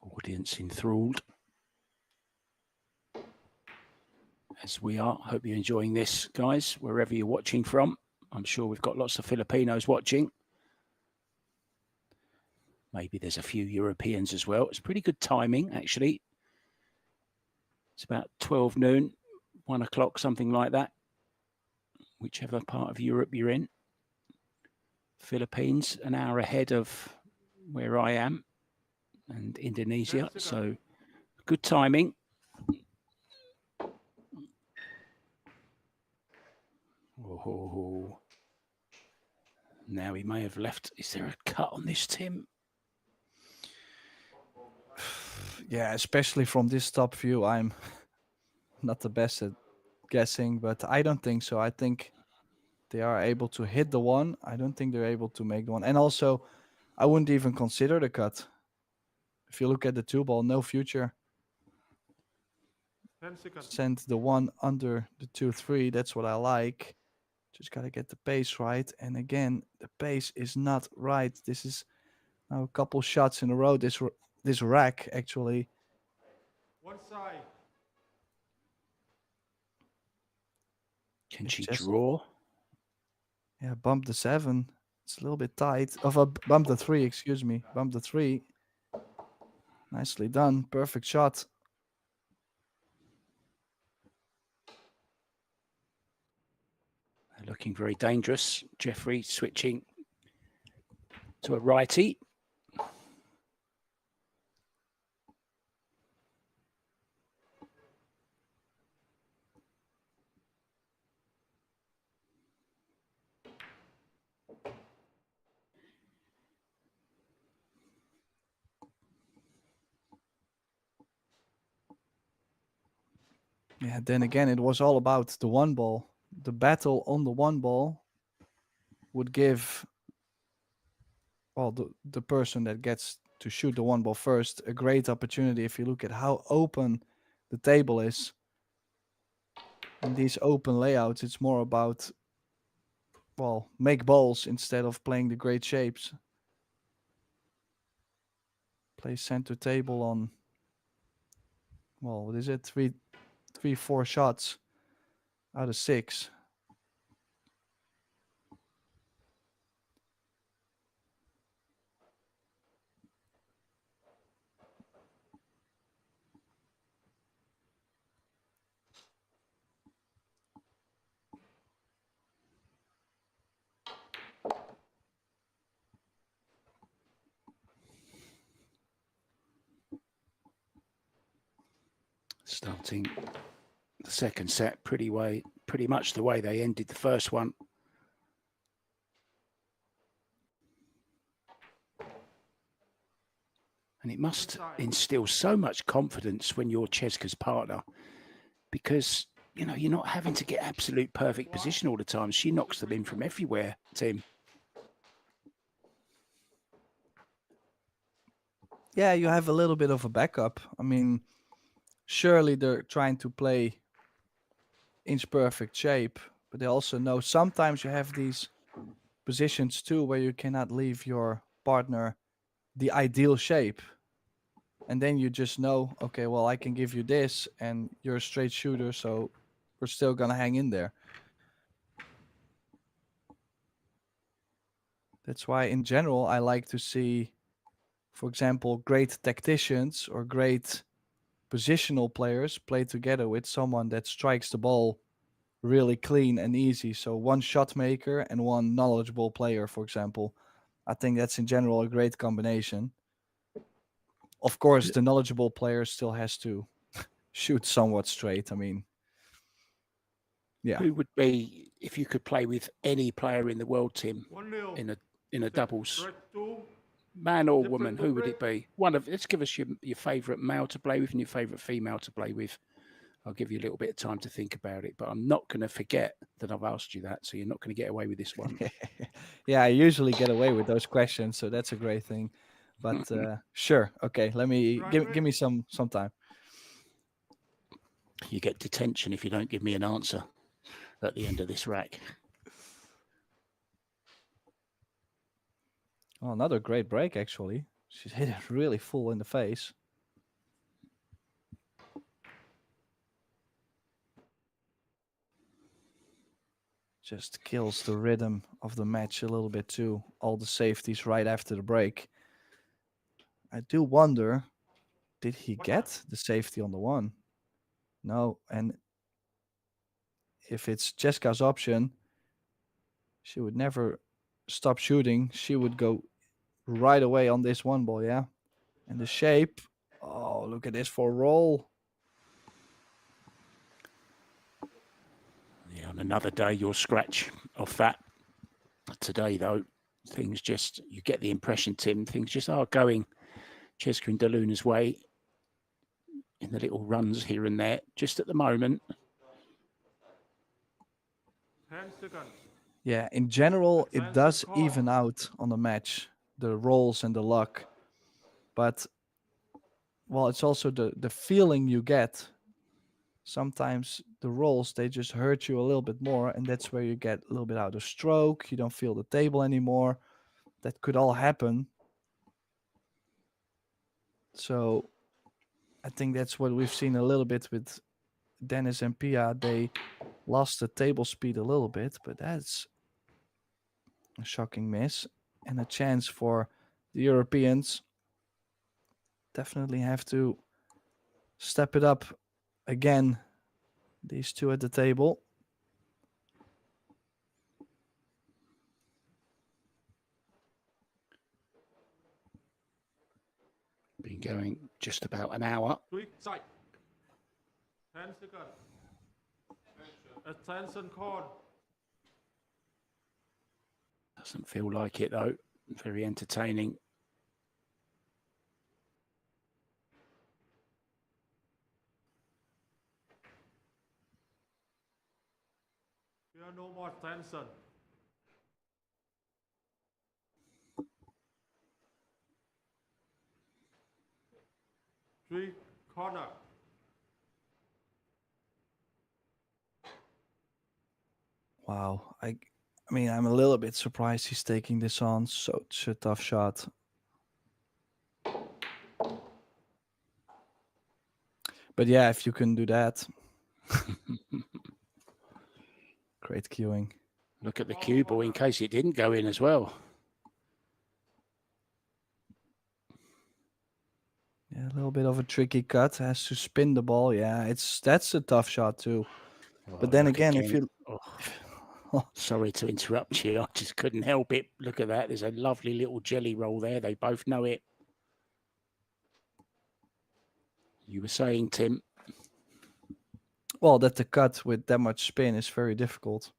Audience enthralled, as we are. Hope you're enjoying this, guys, wherever you're watching from. I'm sure we've got lots of Filipinos watching. Maybe there's a few Europeans as well. It's pretty good timing, actually. It's about 12 noon, 1 o'clock, something like that, whichever part of Europe you're in. Philippines, an hour ahead of where I am, and Indonesia. So good timing. Oh, now he may have left. Is there a cut on this, Tim? Yeah, especially from this top view, I'm not the best at guessing, but I don't think so. I think they are able to hit the 1. I don't think they're able to make the 1. And also, I wouldn't even consider the cut. If you look at the 2 ball, no future. 10 seconds. Send the 1 under the 2-3. That's what I like. Just got to get the pace right. And again, the pace is not right. This is now a couple shots in a row. This rack, actually. 1 side. Can It's she just- draw? Yeah, bump the 7. It's a little bit tight. Bump the 3, excuse me. Bump the 3. Nicely done. Perfect shot. They're looking very dangerous. Jeffrey switching to a righty. Yeah, then again, it was all about the 1 ball. The battle on the 1 ball would give, well, the person that gets to shoot the 1 ball first a great opportunity. If you look at how open the table is, in these open layouts, it's more about, well, make balls instead of playing the great shapes. Play center table on, well, what is it? 4 shots out of 6. Starting the second set pretty much the way they ended the first one. And it must instill so much confidence when you're Cheska's partner, because, you know, you're not having to get absolute perfect position all the time. She knocks them in from everywhere, Tim. Yeah, you have a little bit of a backup. I mean, surely they're trying to play inch perfect shape, but they also know sometimes you have these positions too where you cannot leave your partner the ideal shape. And then you just know, okay, well, I can give you this, and you're a straight shooter, so we're still gonna hang in there. That's why, in general, I like to see, for example, great tacticians or great positional players play together with someone that strikes the ball really clean and easy. So one shot maker and one knowledgeable player, for example. I think that's in general a great combination. Of course, the knowledgeable player still has to shoot somewhat straight. I mean, yeah. Who would be, if you could play with any player in the world, Tim, 1-0. in a doubles, Strike 2. man or Different woman, who would it be? Let's give us your favourite male to play with and your favourite female to play with. I'll give you a little bit of time to think about it, but I'm not going to forget that I've asked you that, so you're not going to get away with this one. Yeah, I usually get away with those questions, so that's a great thing. But sure, okay. Let me give me some time. You get detention if you don't give me an answer at the end of this rack. Oh, another great break, actually. She's hit it really full in the face. Just kills the rhythm of the match a little bit too. All the safeties right after the break. I do wonder, did he get the safety on the one? No, and if it's Jessica's option, she would never stop shooting. She would go right away on this one ball, yeah? And the shape, oh, look at this for roll. Yeah, on another day, you'll scratch off that. Today, though, things just, you get the impression, Tim, things just are going Cheska and DeLuna's way in the little runs here and there, just at the moment. 10 seconds. Yeah, in general, it does even out on the match, the rolls and the luck. But, well, it's also the feeling you get. Sometimes the rolls, they just hurt you a little bit more, and that's where you get a little bit out of stroke. You don't feel the table anymore. That could all happen. So I think that's what we've seen a little bit with Dennis and Pia. They lost the table speed a little bit, but that's a shocking miss and a chance for the Europeans. Definitely have to step it up again. These two at the table. Been going just about an hour. Quick side. 10 seconds. Attention call. Doesn't feel like it, though. Very entertaining. There are no more tension. Three corner. Wow. I mean, I'm a little bit surprised he's taking this on. Such a tough shot. But yeah, if you can do that. Great cueing. Look at the cue ball in case it didn't go in as well. Yeah, a little bit of a tricky cut. Has to spin the ball. Yeah, that's a tough shot too. Oh, but then look again, if you sorry to interrupt you, I just couldn't help it. Look at that. There's a lovely little jelly roll there. They both know it. You were saying, Tim? Well, that the cut with that much spin is very difficult.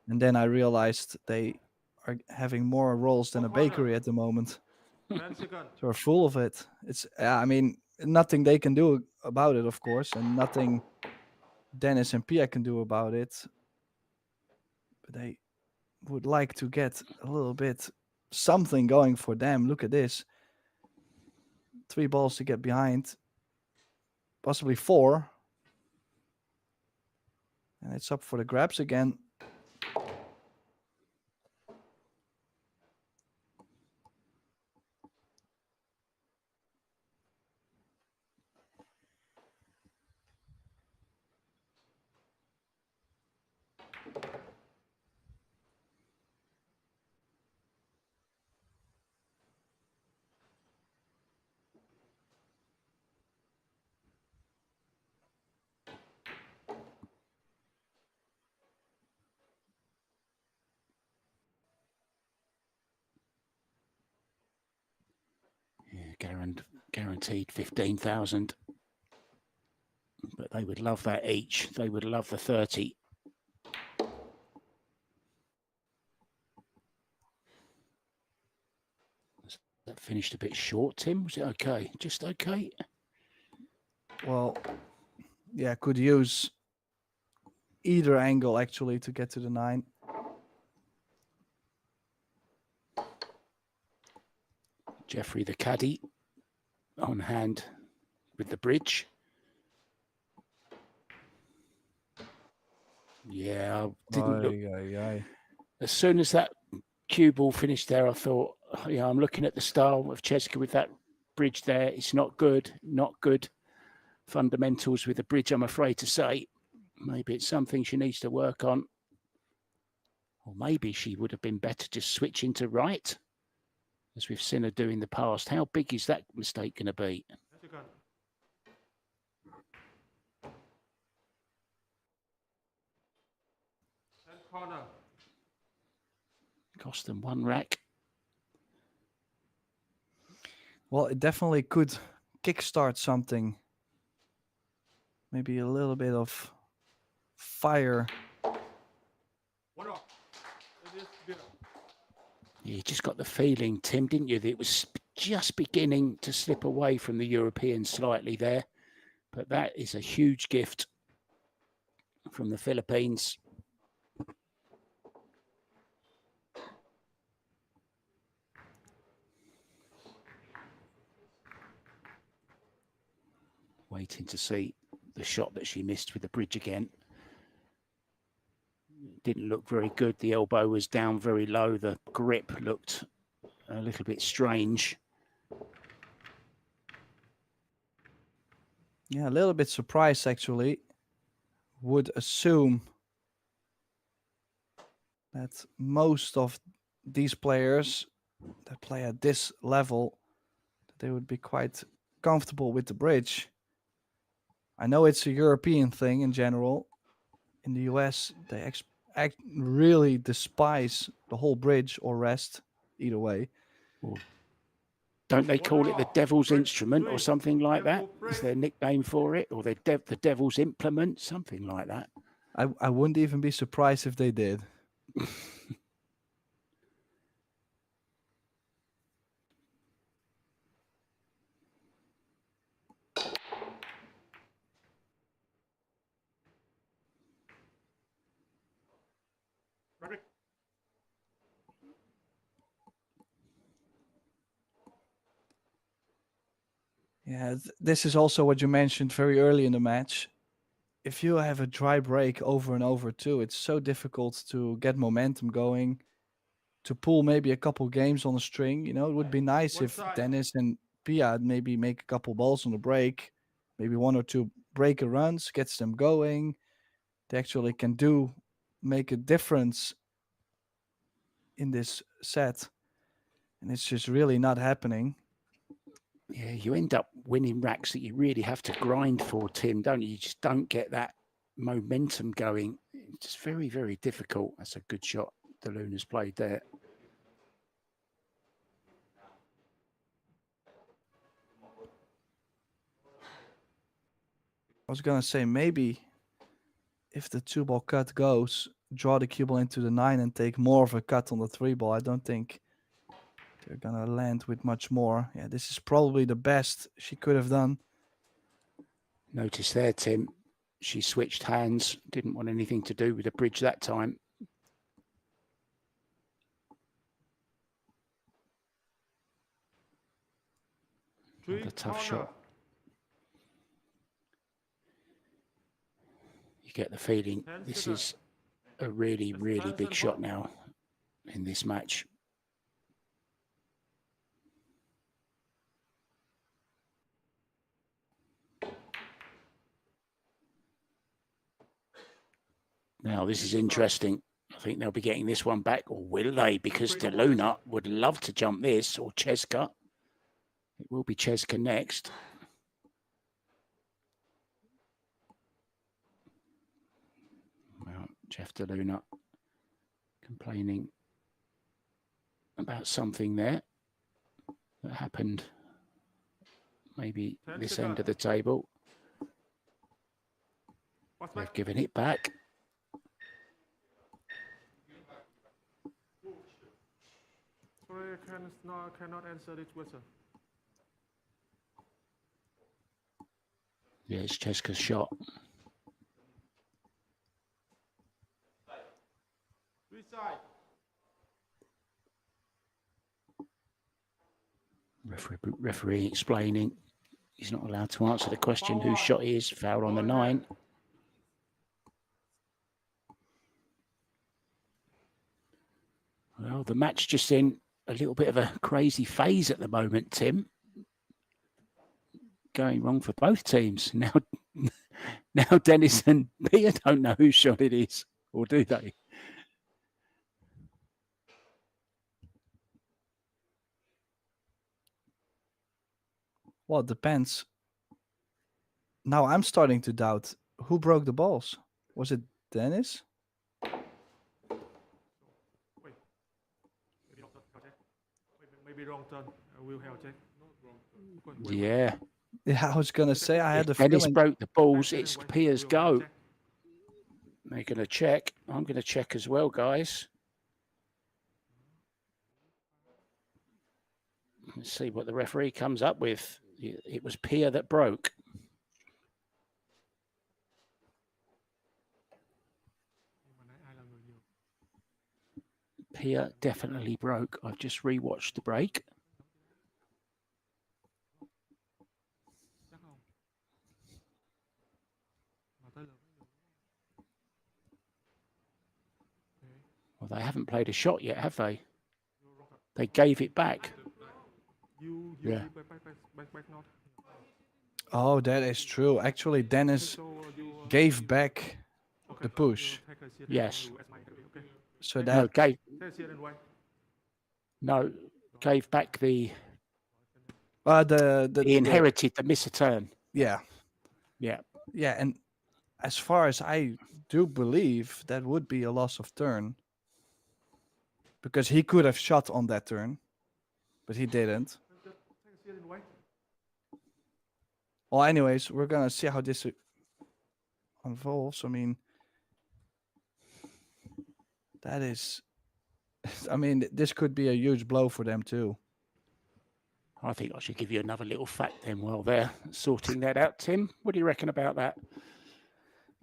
And then I realized they are having more rolls than a bakery at the moment. 10 seconds. So we're full of it. It's, I mean, nothing they can do about it, of course, and nothing Dennis and Pia can do about it. But they would like to get a little bit something going for them. Look at this. 3 balls to get behind. Possibly 4. And it's up for the grabs again. Yeah, guaranteed 15,000. But they would love that each. They would love the 30. That finished a bit short, Tim. Was it okay? Just okay? Well, yeah, could use either angle actually to get to the 9. Jeffrey the caddy on hand with the bridge. Yeah, I didn't look. As soon as that cue ball finished there, I thought, yeah, I'm looking at the style of Cheska with that bridge there. It's not good, not good. Fundamentals with the bridge, I'm afraid to say. Maybe it's something she needs to work on. Or maybe she would have been better just switching to right, as we've seen her do in the past. How big is that mistake going to be? Corner. Cost them 1 rack. Well, it definitely could kickstart something. Maybe a little bit of fire. One off. It is good. You just got the feeling, Tim, didn't you, that it was just beginning to slip away from the Europeans slightly there. But that is a huge gift from the Philippines. Waiting to see the shot that she missed with the bridge again. Didn't look very good. The elbow was down very low. The grip looked a little bit strange. Yeah, a little bit surprised actually. Would assume that most of these players that play at this level, they would be quite comfortable with the bridge. I know it's a European thing in general. In the US, they really despise the whole bridge or rest, either way. Don't they call it the devil's instrument or something like that? Is there a nickname for it? Or the devil's implement? Something like that. I wouldn't even be surprised if they did. Yeah, this is also what you mentioned very early in the match. If you have a dry break over and over too, it's so difficult to get momentum going, to pull maybe a couple games on a string. You know, it would be nice if Dennis and Pia maybe make a couple balls on the break, maybe 1 or 2 breaker runs, gets them going. They actually can make a difference in this set. And it's just really not happening. Yeah, you end up winning racks that you really have to grind for, Tim, don't you? You just don't get that momentum going. It's just very, very difficult. That's a good shot the Luna's played there. I was going to say maybe if the 2-ball cut goes, draw the cue ball into the 9 and take more of a cut on the 3-ball. I don't think They're gonna land with much more. Yeah, this is probably the best she could have done. Notice there, Tim, she switched hands, didn't want anything to do with the bridge that time. Another tough shot. You get the feeling this is a really, really big shot now in this match. Now, this is interesting. I think they'll be getting this one back, or will they? Because De Luna would love to jump this, or Cheska. It will be Cheska next. Well, Jeff De Luna complaining about something there that happened maybe this end of the table. They've given it back. Sorry, I cannot answer this question. Yeah, it's Cheska's shot. Referee explaining he's not allowed to answer the question whose shot it is. Foul on the 9. Well, the match just in a little bit of a crazy phase at the moment, Tim. Going wrong for both teams. Now Dennis and Pia don't know whose shot it is, or do they? Well, it depends. Now I'm starting to doubt who broke the balls. Was it Dennis? Maybe wrong turn. I will help check. Yeah. Yeah, I was gonna say I had the Dennis feeling. broke the balls. It's Pia's go. They're going to check. I'm going to check as well, guys. Let's see what the referee comes up with. It was Pia that broke. Pia definitely broke. I've just rewatched the break. Well, they haven't played a shot yet, have they? They gave it back. Yeah. Oh, that is true. Actually, Dennis gave back the push. Yes. So that gave back the. He inherited the miss a turn. Yeah. Yeah. Yeah, and as far as I do believe, that would be a loss of turn. Because he could have shot on that turn, but he didn't. Well, anyways, we're gonna see how this unfolds. I mean, that is, I mean, this could be a huge blow for them too. I think I should give you another little fact then while they're sorting that out. Tim, what do you reckon about that?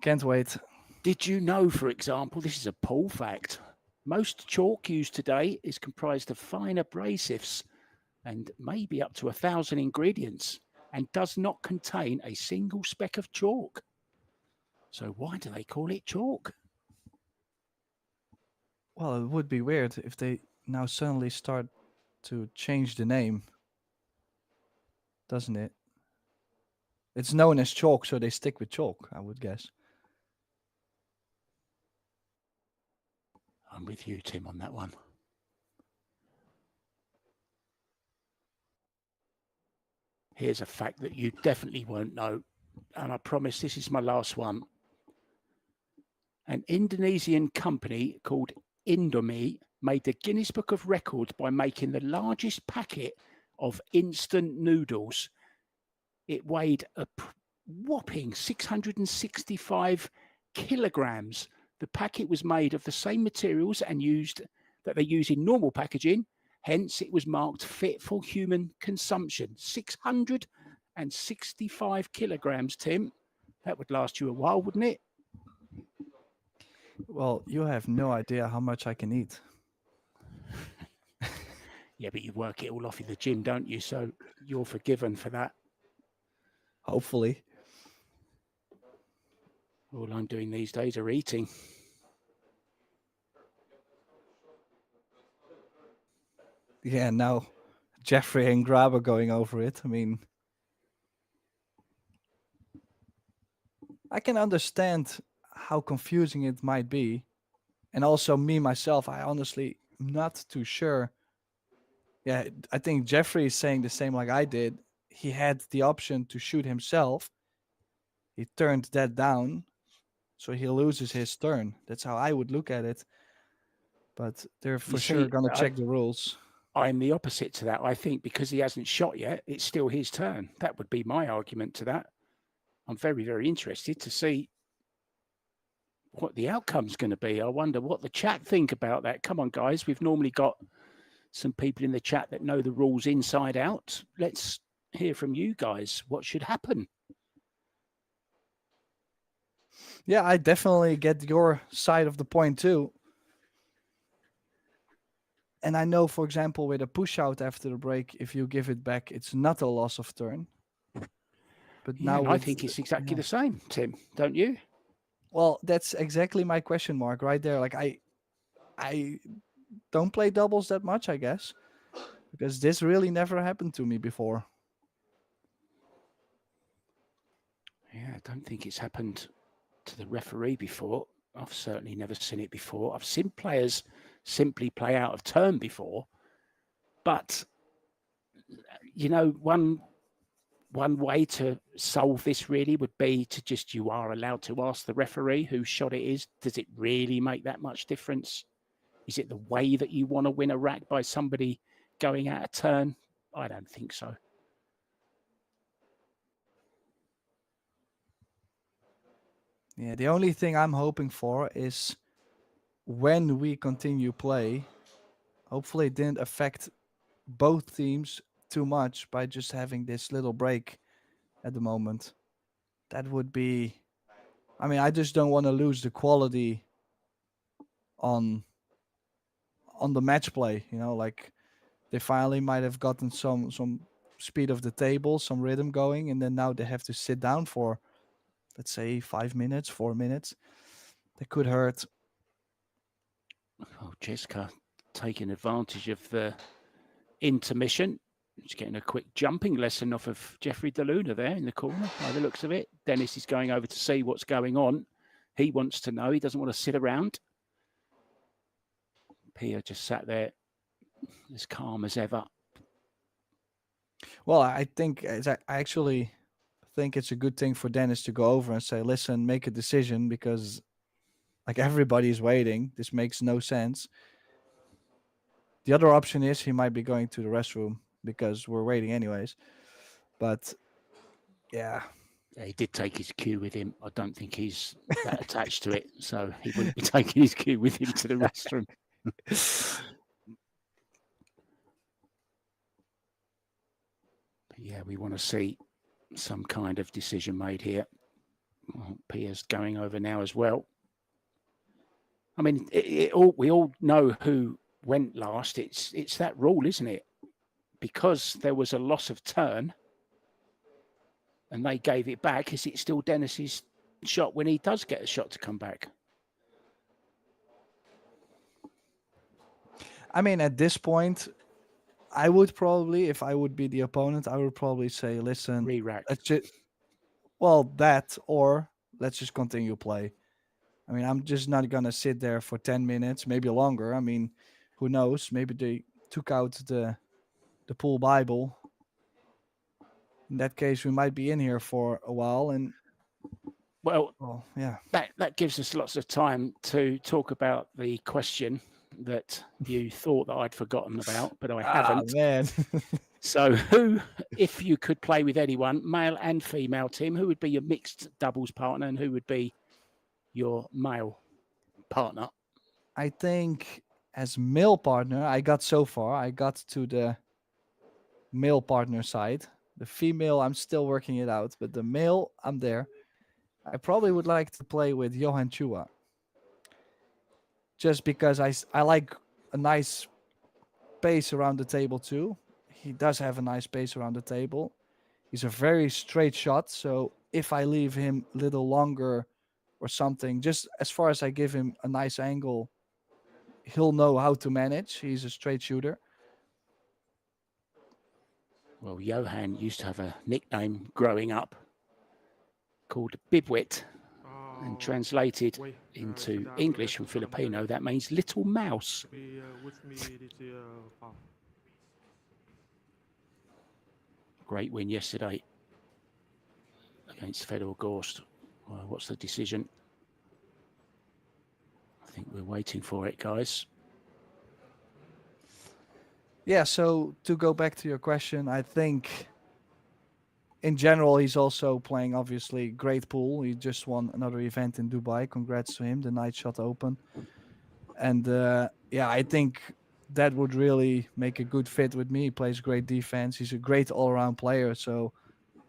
Can't wait. Did you know, for example, this is a pool fact, most chalk used today is comprised of fine abrasives and maybe up to 1,000 ingredients and does not contain a single speck of chalk. So why do they call it chalk? Well, it would be weird if they now suddenly start to change the name, doesn't it? It's known as chalk, so they stick with chalk, I would guess. I'm with you, Tim, on that one. Here's a fact that you definitely won't know, and I promise this is my last one. An Indonesian company called Indomie made the Guinness Book of Records by making the largest packet of instant noodles. It weighed a whopping 665 kilograms. The packet was made of the same materials and that they use in normal packaging Hence, it was marked fit for human consumption. 665 kilograms, Tim. That would last you a while, wouldn't it? Well, you have no idea how much I can eat. Yeah, but you work it all off in the gym, don't you? So you're forgiven for that. Hopefully. All I'm doing these days are eating. Yeah, now Jeffrey and Grab are going over it. I mean, I can understand how confusing it might be. And also me, myself, I honestly am not too sure. Yeah, I think Jeffrey is saying the same like I did. He had the option to shoot himself. He turned that down, so he loses his turn. That's how I would look at it. But they're for sure going to check the rules. I'm the opposite to that. I think because he hasn't shot yet, it's still his turn. That would be my argument to that. I'm very, very interested to see what the outcome's going to be. I wonder what the chat think about that. Come on, guys. We've normally got some people in the chat that know the rules inside out. Let's hear from you guys. What should happen? Yeah, I definitely get your side of the point too. And I know, for example, with a push out after the break, if you give it back, it's not a loss of turn. But Yeah, now I think it's exactly the same, Tim, don't you? Well, that's exactly my question mark right there. Like I don't play doubles that much, I guess, because this really never happened to me before. Yeah, I don't think it's happened to the referee before. I've certainly never seen it before. I've seen players simply play out of turn before, but you know, one way to solve this really would be to just, you are allowed to ask the referee whose shot it is. Does it really make that much difference? Is it the way that you want to win a rack by somebody going out of turn? I don't think so. Yeah, the only thing I'm hoping for is when we continue play, hopefully it didn't affect both teams too much by just having this little break at the moment. That would be, I mean, I just don't want to lose the quality on the match play, you know, like they finally might have gotten some speed of the table, some rhythm going, and then now they have to sit down for, let's say, 5 minutes, 4 minutes. That could hurt. Oh, Jessica taking advantage of the intermission. Just getting a quick jumping lesson off of Jeffrey DeLuna there in the corner, by the looks of it. Dennis is going over to see what's going on. He wants to know. He doesn't want to sit around. Pia just sat there as calm as ever. Well, I actually think it's a good thing for Dennis to go over and say, listen, make a decision, because like everybody's waiting. This makes no sense. The other option is he might be going to the restroom because we're waiting anyways. But yeah. He did take his cue with him. I don't think he's that attached to it, so he wouldn't be taking his cue with him to the restroom. But yeah, we want to see some kind of decision made here. Well, Pia's going over now as well. I mean, we all know who went last. It's that rule, isn't it? Because there was a loss of turn and they gave it back, is it still Dennis's shot when he does get a shot to come back? I mean, at this point, I would probably, if I would be the opponent, I would probably say, listen, re-rack. Well, that, or let's just continue play. I mean, I'm just not going to sit there for 10 minutes, maybe longer. I mean, who knows? Maybe they took out the pool Bible. In that case, we might be in here for a while. And well, yeah, that gives us lots of time to talk about the question that you thought that I'd forgotten about, but I haven't. Man. So who, if you could play with anyone, male and female, Tim, who would be your mixed doubles partner and who would be your male partner? I think as male partner, I got so far. I got to the male partner side. The female, I'm still working it out, but the male, I'm there. I probably would like to play with Johan Chua, just because I like a nice pace around the table too. He does have a nice pace around the table. He's a very straight shot, so if I leave him a little longer or something, just as far as I give him a nice angle, he'll know how to manage. He's a straight shooter. Well, Johan used to have a nickname growing up called Bibwit, and translated into English from Filipino, that means little mouse. With me this foul. Great win yesterday against Fedor Gorst. Well, what's the decision? I think we're waiting for it, guys. Yeah, so to go back to your question, I think in general he's also playing obviously great pool. He just won another event in Dubai. Congrats to him, the Night Shot Open. And yeah, I think that would really make a good fit with me. He plays great defense. He's a great all-around player. So,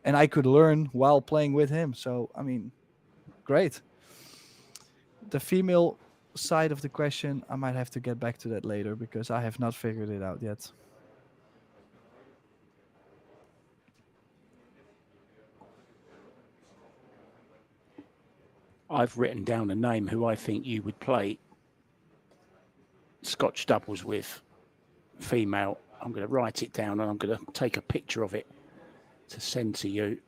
and I could learn while playing with him. So, I mean, great. The female side of the question, I might have to get back to that later because I have not figured it out yet. I've written down a name who I think you would play Scotch doubles with, female. I'm going to write it down and I'm going to take a picture of it to send to you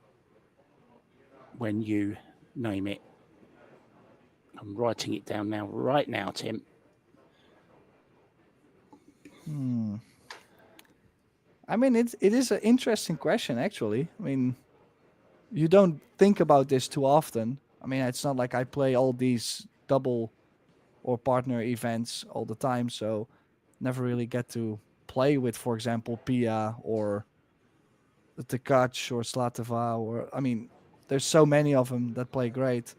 when you name it. I'm writing it down now, right now, Tim. I mean, it is an interesting question, actually. I mean, you don't think about this too often. I mean, it's not like I play all these double or partner events all the time, so never really get to play with, for example, Pia or Tkac or Slatova, or I mean, there's so many of them that play great.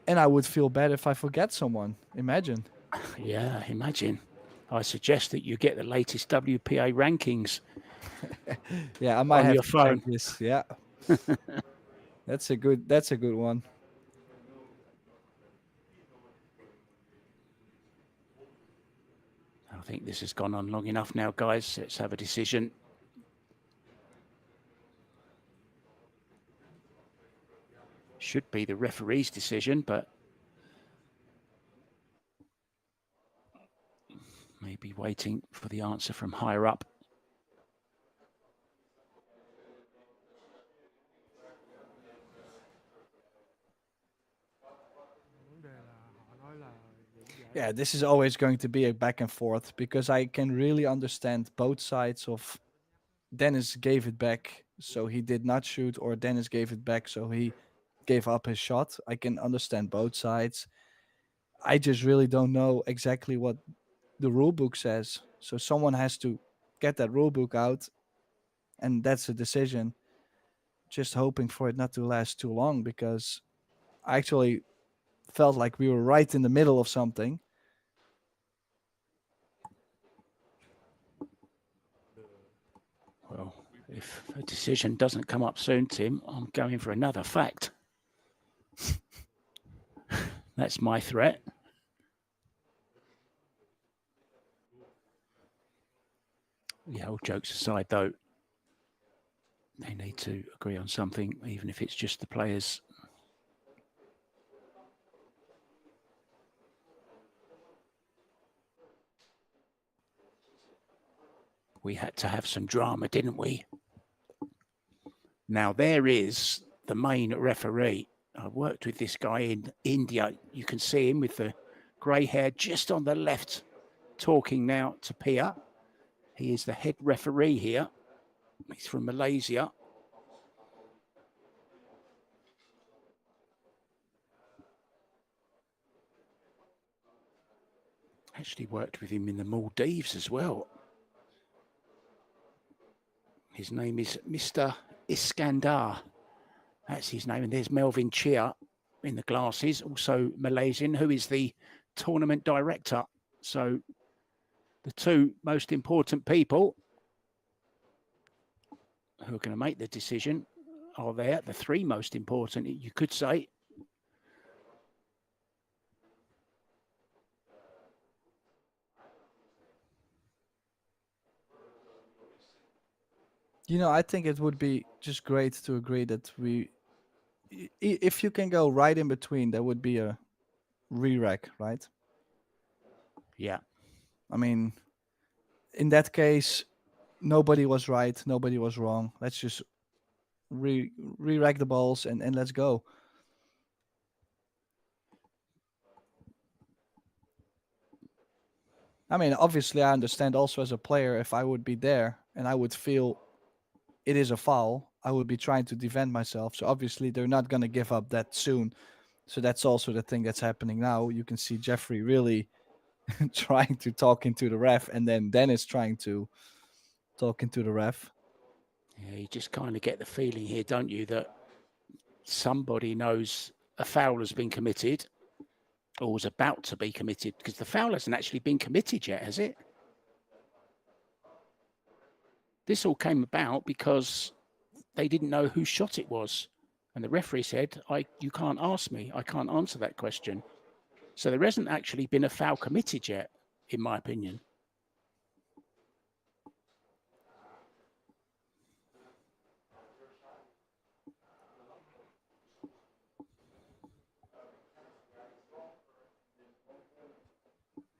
And I would feel bad if I forget someone. Imagine. Yeah, imagine. I suggest that you get the latest WPA rankings. Yeah, I might on have your to phone. check this. Yeah. That's a good one. I think this has gone on long enough now, guys. Let's have a decision. Should be the referee's decision, but maybe waiting for the answer from higher up. Yeah, this is always going to be a back and forth because I can really understand both sides of Dennis gave it back, so he did not shoot, or Dennis gave it back, so he gave up his shot. I can understand both sides. I just really don't know exactly what the rule book says. So someone has to get that rule book out, and that's a decision. Just hoping for it not to last too long because I actually felt like we were right in the middle of something. Well, if a decision doesn't come up soon, Tim, I'm going for another fact. That's my threat. Yeah, all jokes aside, though, they need to agree on something, even if it's just the players. We had to have some drama, didn't we? Now, there is the main referee. I worked with this guy in India. You can see him with the grey hair just on the left, talking now to Pia. He is the head referee here. He's from Malaysia. Actually worked with him in the Maldives as well. His name is Mr. Iskandar. That's his name. And there's Melvin Chia in the glasses, also Malaysian, who is the tournament director. So the two most important people who are going to make the decision are there. The three most important, you could say. You know, I think it would be just great to agree that if you can go right in between, there would be a re-rack, right? Yeah. I mean, in that case, nobody was right, nobody was wrong. Let's just re-rack the balls and let's go. I mean, obviously, I understand also as a player, if I would be there and I would feel it is a foul, I would be trying to defend myself. So obviously, they're not going to give up that soon. So that's also the thing that's happening now. You can see Jeffrey really trying to talk into the ref, and then Dennis trying to talk into the ref. Yeah, you just kind of get the feeling here, don't you, that somebody knows a foul has been committed or was about to be committed, because the foul hasn't actually been committed yet, has it? This all came about because they didn't know whose shot it was. And the referee said, you can't ask me. I can't answer that question. So there hasn't actually been a foul committed yet, in my opinion.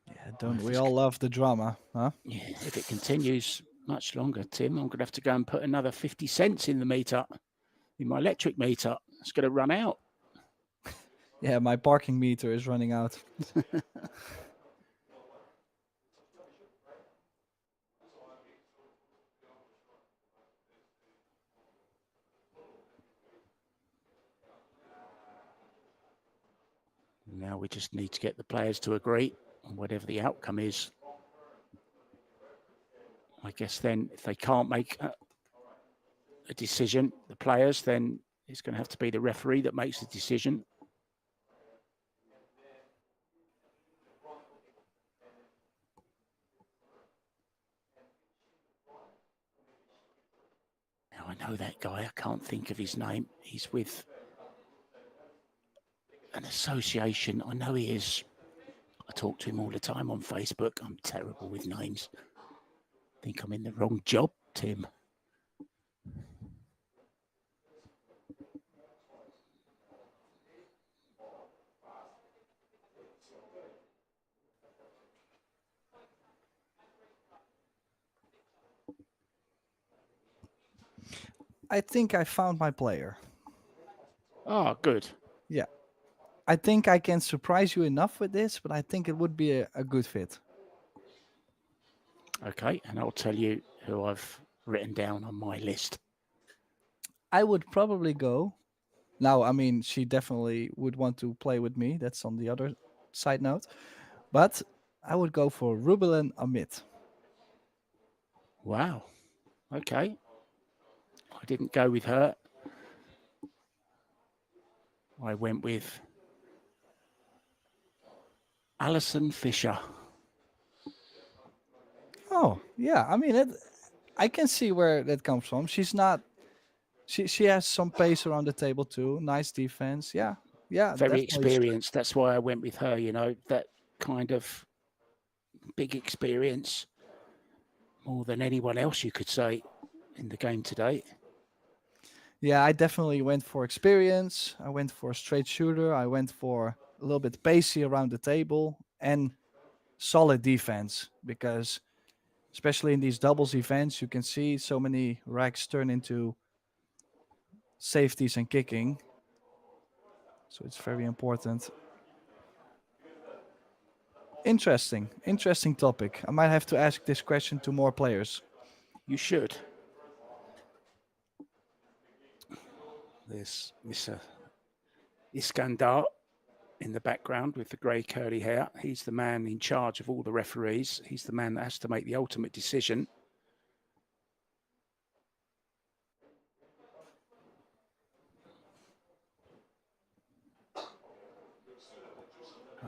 Yeah, don't we all love the drama, huh? Yeah, if it continues much longer, Tim, I'm going to have to go and put another 50 cents in the meter, in my electric meter. It's going to run out. Yeah, my parking meter is running out. Now we just need to get the players to agree on whatever the outcome is. I guess then if they can't make a decision, the players, then it's going to have to be the referee that makes the decision. Now I know that guy, I can't think of his name. He's with an association. I know he is. I talk to him all the time on Facebook. I'm terrible with names. I think I'm in the wrong job, Tim. I think I found my player. Oh, good. Yeah. I think I can surprise you enough with this, but I think it would be a good fit. Okay, and I'll tell you who I've written down on my list. I would probably go. Now, I mean, she definitely would want to play with me. That's on the other side note. But I would go for Rubilen Amit. Wow. Okay. I didn't go with her. I went with Alison Fisher. Oh, yeah. I mean, I can see where that comes from. She's not. She has some pace around the table too. Nice defense. Yeah. Yeah. Very definitely. experienced. That's why I went with her, you know, that kind of big experience. More than anyone else, you could say, in the game today. Yeah, I definitely went for experience. I went for a straight shooter. I went for a little bit pacey around the table and solid defense, because especially in these doubles events, you can see so many racks turn into safeties and kicking. So it's very important. Interesting topic. I might have to ask this question to more players. You should. There's Mr. Iskandar in the background with the grey curly hair. He's the man in charge of all the referees. He's the man that has to make the ultimate decision.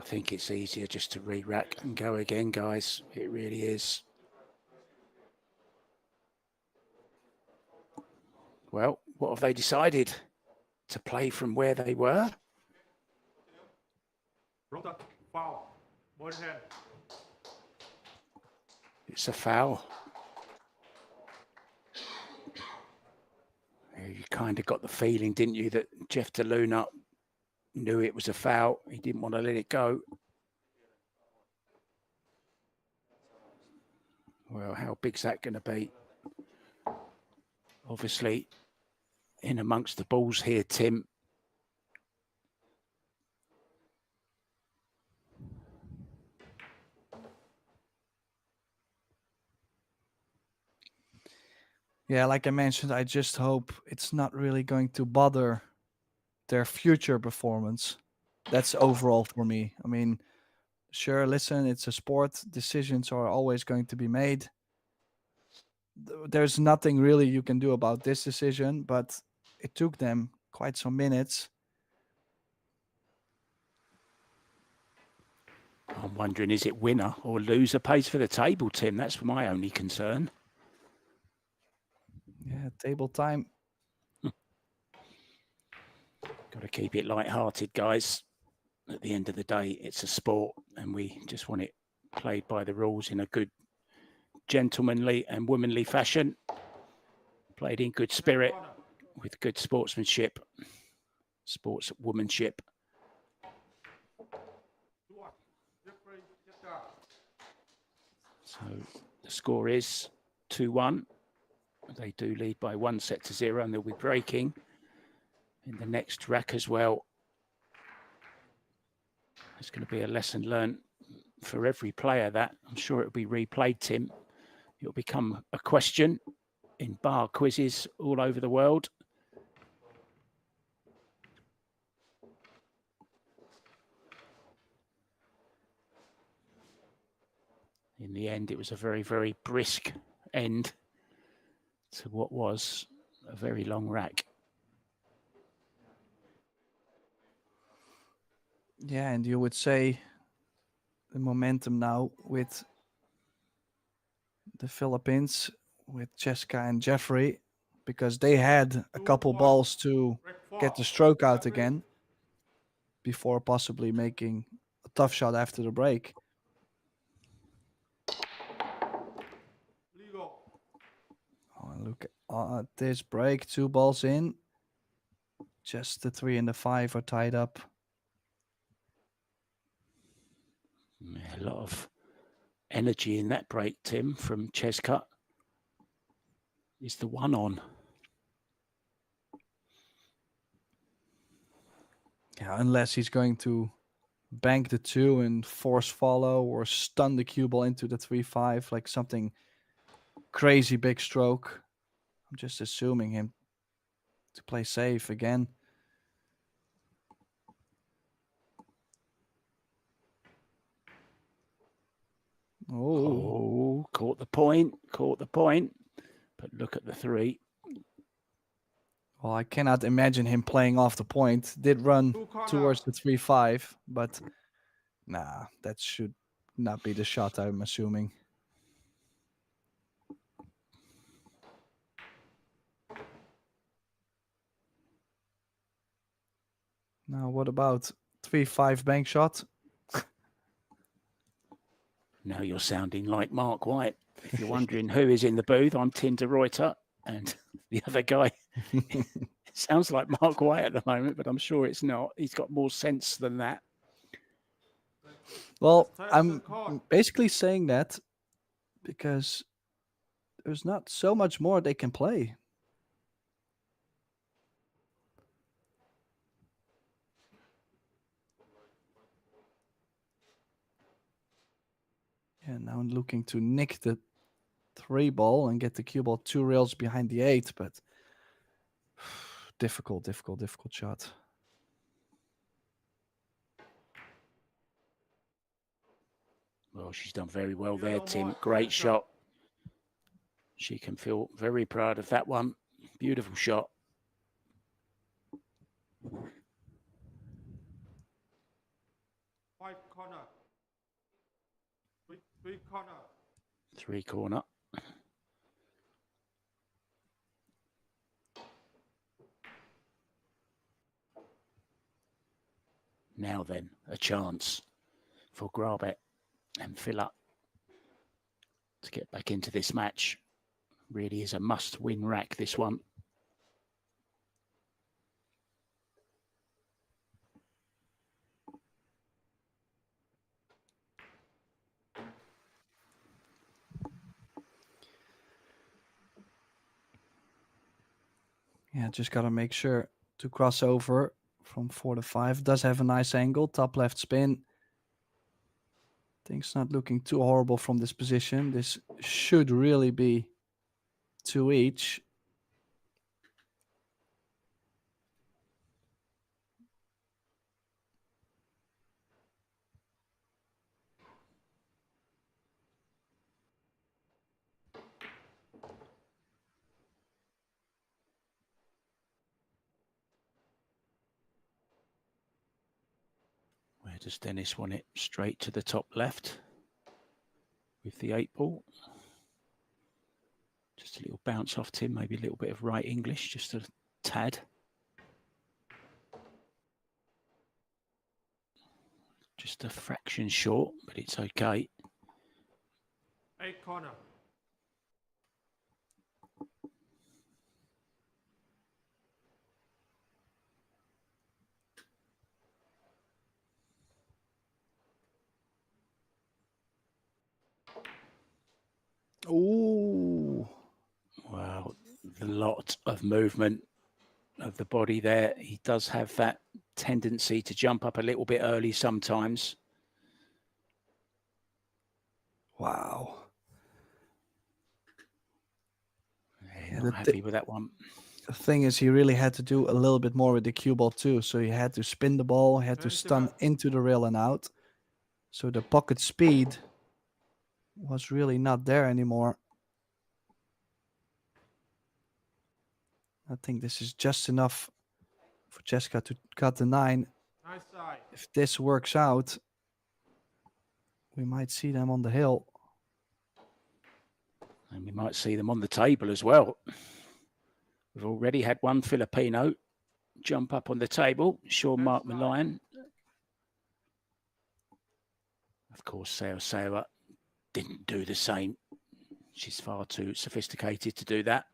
think it's easier just to re-rack and go again, guys. It really is. Well, what have they decided? To play from where they were? Foul. Ball in hand. It's a foul. You kind of got the feeling, didn't you, that Jeff DeLuna knew it was a foul. He didn't want to let it go. Well, how big's that going to be? Obviously, in amongst the balls here, Tim. Yeah, like I mentioned, I just hope it's not really going to bother their future performance. That's overall for me. I mean, sure, listen, it's a sport. Decisions are always going to be made. There's nothing really you can do about this decision, but it took them quite some minutes. I'm wondering, is it winner or loser pays for the table, Tim? That's my only concern. Yeah, table time. Got to keep it light-hearted, guys. At the end of the day, it's a sport, and we just want it played by the rules in a good, gentlemanly and womanly fashion. Played in good spirit, with good sportsmanship, sportswomanship. So the score is 2-1. They do lead by 1-0, and they'll be breaking in the next rack as well. It's going to be a lesson learned for every player that. I'm sure it'll be replayed, Tim. It'll become a question in bar quizzes all over the world. In the end, it was a very, very brisk end to what was a very long rack. Yeah, and you would say the momentum now with the Philippines, with Jessica and Jeffrey, because they had a couple balls to get the stroke out again before possibly making a tough shot after the break. Oh, and look at this break, 2 balls in. Just the 3 and the 5 are tied up. A lot of energy in that break, Tim, from Cheska. Is the one on? Yeah, unless he's going to bank the 2 and force follow or stun the cue ball into the 3-5, like something crazy big stroke. I'm just assuming him to play safe again. Oh, caught the point. But look at the 3. Well, I cannot imagine him playing off the point. Did run towards the 3-5, but nah, that should not be the shot, I'm assuming. Now, what about 3-5 bank shot? Now you're sounding like Mark White. If you're wondering who is in the booth, I'm Tim de Ruyter, and the other guy sounds like Mark White at the moment, but I'm sure it's not. He's got more sense than that. Well, I'm basically saying that because there's not so much more they can play. Yeah, now I'm looking to nick the 3 ball and get the cue ball 2 rails behind the 8, but difficult shot. Well, she's done very well there, Tim. Great shot. She can feel very proud of that one. Beautiful shot. 3 corner. 3 corner. Now then, a chance for Grabet and Philip to get back into this match. Really is a must-win rack, this one. Yeah, just got to make sure to cross over from 4 to 5. Does have a nice angle, top left spin. Things not looking too horrible from this position. This should really be 2 each. Where does Dennis want it? Straight to the top left with the 8 ball. Just a little bounce off Tim, maybe a little bit of right English, just a tad. Just a fraction short, but it's okay. 8 corner. Ooh. Wow, a lot of movement of the body there. He does have that tendency to jump up a little bit early sometimes. Wow. Yeah, not happy with that one. The thing is, he really had to do a little bit more with the cue ball too. So he had to spin the ball, he had to stun into the rail and out. So the pocket speed was really not there anymore. I think this is just enough for Jessica to cut the 9. Nice side. If this works out, we might see them on the hill. And we might see them on the table as well. We've already had one Filipino jump up on the table, Sean Mark Malayan. Of course, Sarah didn't do the same. She's far too sophisticated to do that.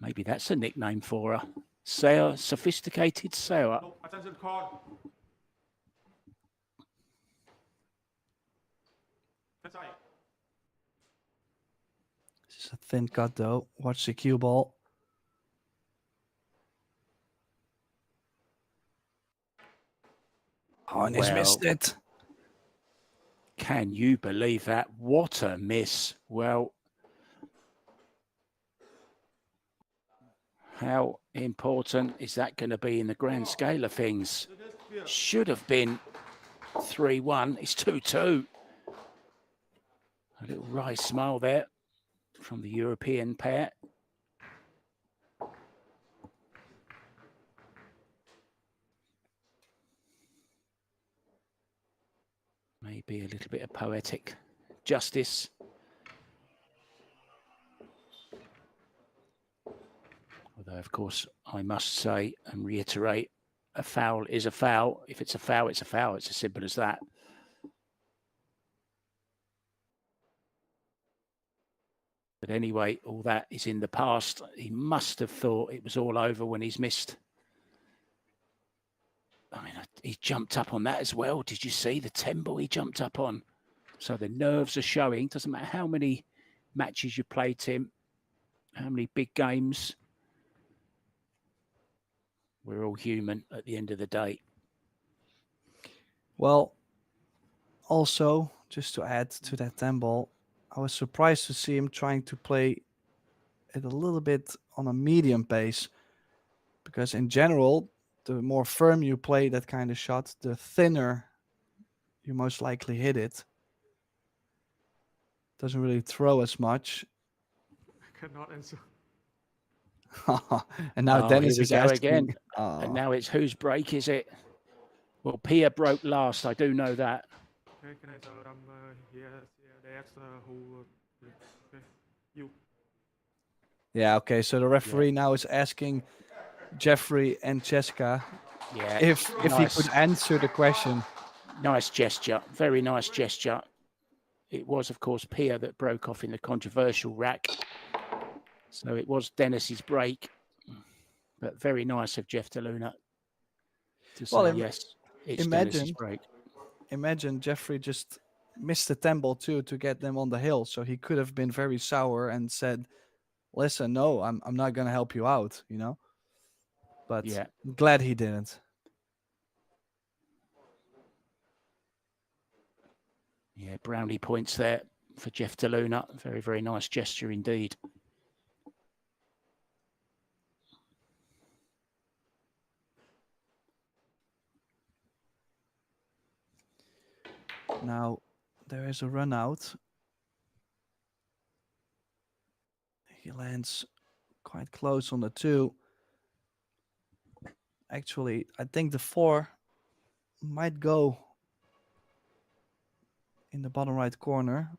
Maybe that's a nickname for her. Sarah, Sophisticated Sarah. No, attention call. Inside. This is a thin cut though. Watch the cue ball. Oh, and he's missed it. Can you believe that? What a miss. Well, how important is that going to be in the grand scale of things? Should have been 3-1. It's 2-2. A little wry smile there from the European pair. Maybe a little bit of poetic justice. Although, of course, I must say and reiterate, a foul is a foul. If it's a foul, it's a foul. It's as simple as that. But anyway, all that is in the past. He must have thought it was all over when he's missed. I mean, he jumped up on that as well. Did you see the 10 ball he jumped up on? So the nerves are showing. Doesn't matter how many matches you play, Tim, how many big games. We're all human at the end of the day. Well, also, just to add to that 10 ball, I was surprised to see him trying to play it a little bit on a medium pace. Because in general, the more firm you play that kind of shot, the thinner you most likely hit it. Doesn't really throw as much. I cannot answer. And now Dennis here we is go asking again. And now it's whose break is it? Well, Pia broke last. I do know that. Okay, can I tell them they asked who? Okay, you. Yeah, okay. So the referee now is asking Jeffrey and Cheska Yeah, if he could nice, answer the question. nice gesture. Very nice gesture. It was, of course, Pia that broke off in the controversial rack. So it was Dennis's break. But very nice of Jeff DeLuna to say, Well, yes, it's Dennis's imagine break. Jeffrey just missed the 10 ball too to get them on the hill. So he could have been very sour and said, listen, no, I'm not going to help you out, you know? But Yeah. I'm glad he didn't. Yeah, brownie points there for Jeff DeLuna. Very, very nice gesture indeed. Now, there is a run out. He lands quite close on the 2. Actually, I think the 4 might go in the bottom right corner.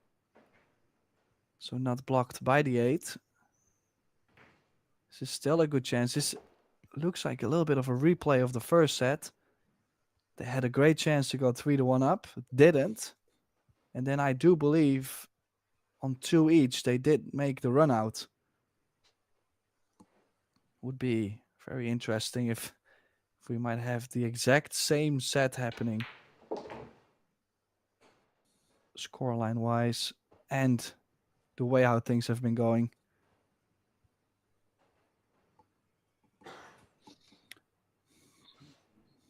So not blocked by the 8. This is still a good chance. This looks like a little bit of a replay of the first set. They had a great chance to go 3-1 up. Didn't. And then I do believe on 2 each, they did make the run out. Would be very interesting if we might have the exact same set happening. Scoreline wise and the way how things have been going.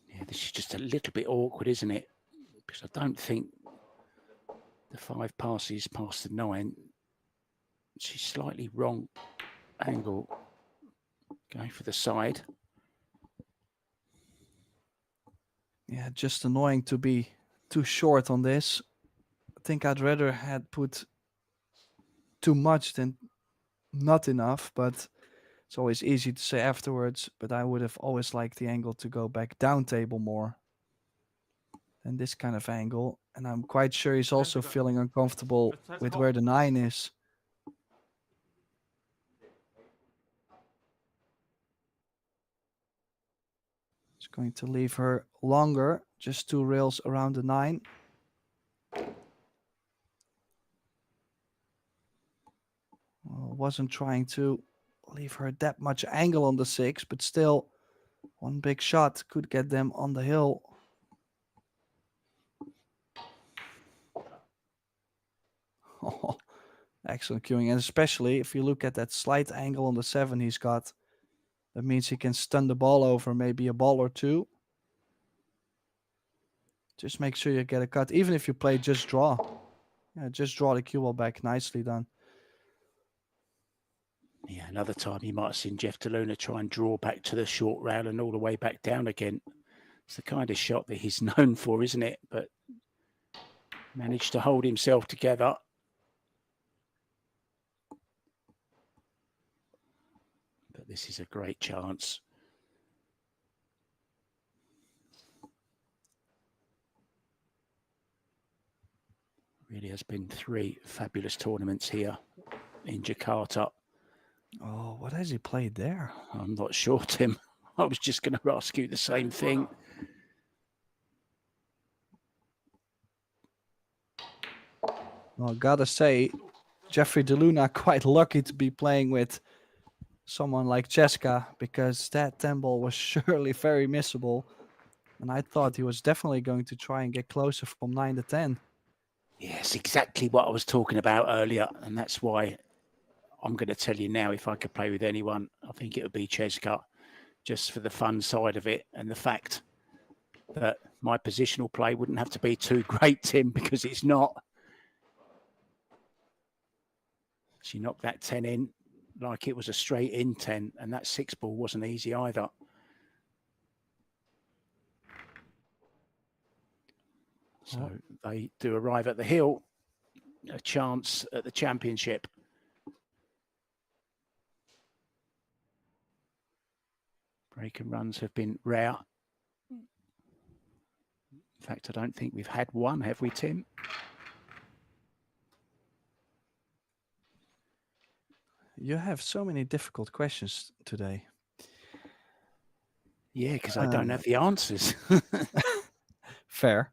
Yeah, this is just a little bit awkward, isn't it? Because I don't think the 5 passes past the 9. She's slightly wrong angle. Going for the side. Yeah, just annoying to be too short on this. I think I'd rather had put too much than not enough, but it's always easy to say afterwards. But I would have always liked the angle to go back down table more than this kind of angle. And I'm quite sure he's also feeling uncomfortable with where the 9 is. It's going to leave her longer, just 2 rails around the 9. Well, wasn't trying to leave her that much angle on the 6, but still one big shot could get them on the hill. Oh, excellent cueing. And especially if you look at that slight angle on the 7 he's got, that means he can stun the ball over maybe a ball or 2. Just make sure you get a cut, even if you play just draw. Yeah, just draw the cue ball back. Nicely done. Yeah, another time you might have seen Jeff DeLuna try and draw back to the short rail and all the way back down again. It's the kind of shot that he's known for, isn't it? But managed to hold himself together. But this is a great chance. Really has been 3 fabulous tournaments here in Jakarta. Oh, what has he played there? I'm not sure, Tim. I was just going to ask you the same thing. Well, gotta say, Jeffrey DeLuna quite lucky to be playing with someone like Cheska, because that 10 ball was surely very missable. And I thought he was definitely going to try and get closer from 9 to 10. Yes, exactly what I was talking about earlier. And that's why I'm going to tell you now, if I could play with anyone, I think it would be Cheska, just for the fun side of it and the fact that my positional play wouldn't have to be too great, Tim, because it's not. She knocked that 10 in like it was a straight in 10, and that 6 ball wasn't easy either. So they do arrive at the hill, a chance at the championship. Break and runs have been rare. In fact, I don't think we've had one, have we, Tim? You have so many difficult questions today. Yeah, because I don't have the answers. Fair.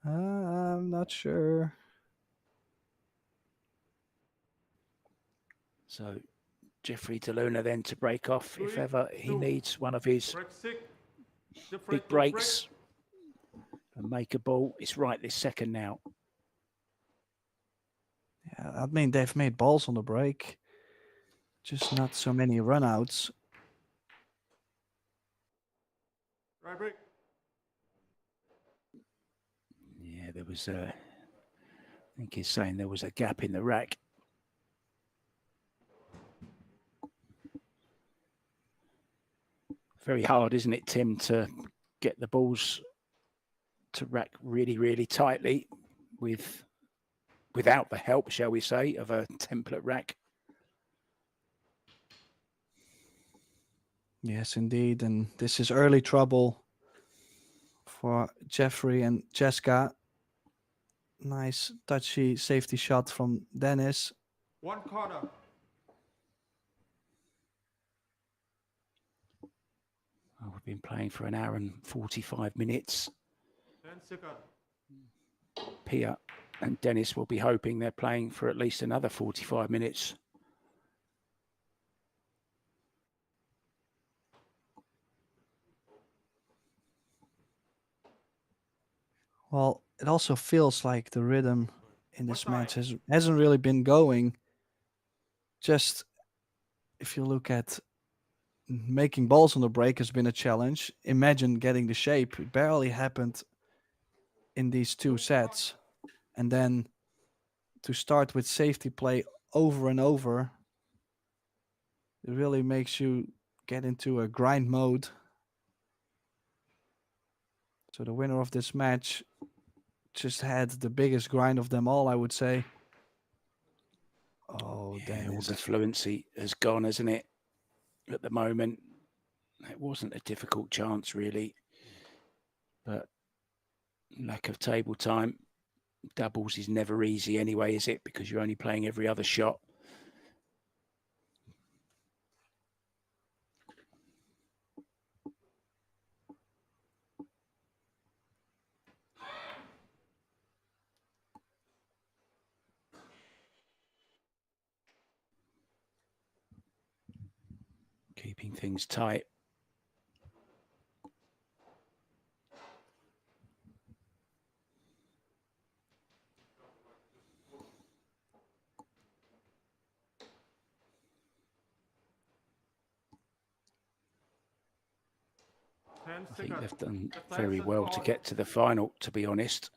I'm not sure. So Jeffrey DeLuna then to break off if 3, ever he 2, needs one of his break 6. big breaks and make a ball. It's right this second now. Yeah, I mean, they've made balls on the break, just not so many runouts. Right break. Yeah, there was I think he's saying there was a gap in the rack. Very hard, isn't it, Tim, to get the balls to rack really, really tightly without the help, shall we say, of a template rack. Yes, indeed. And this is early trouble for Jeffrey and Jessica. Nice touchy safety shot from Dennis. 1 corner. Oh, we've been playing for an hour and 45 minutes. 10 seconds. Pia and Dennis will be hoping they're playing for at least another 45 minutes. Well, it also feels like the rhythm in this match hasn't really been going. Just if you look at making balls on the break has been a challenge. Imagine getting the shape. It barely happened in these 2 sets. And then to start with safety play over and over, it really makes you get into a grind mode. So the winner of this match just had the biggest grind of them all, I would say. Oh, Yeah, all Dennis. the fluency has gone, hasn't it, at the moment? It wasn't a difficult chance, really. But lack of table time. Doubles is never easy anyway, is it? Because you're only playing every other shot. Keeping things tight. I think they've done very well to get to the final, to be honest.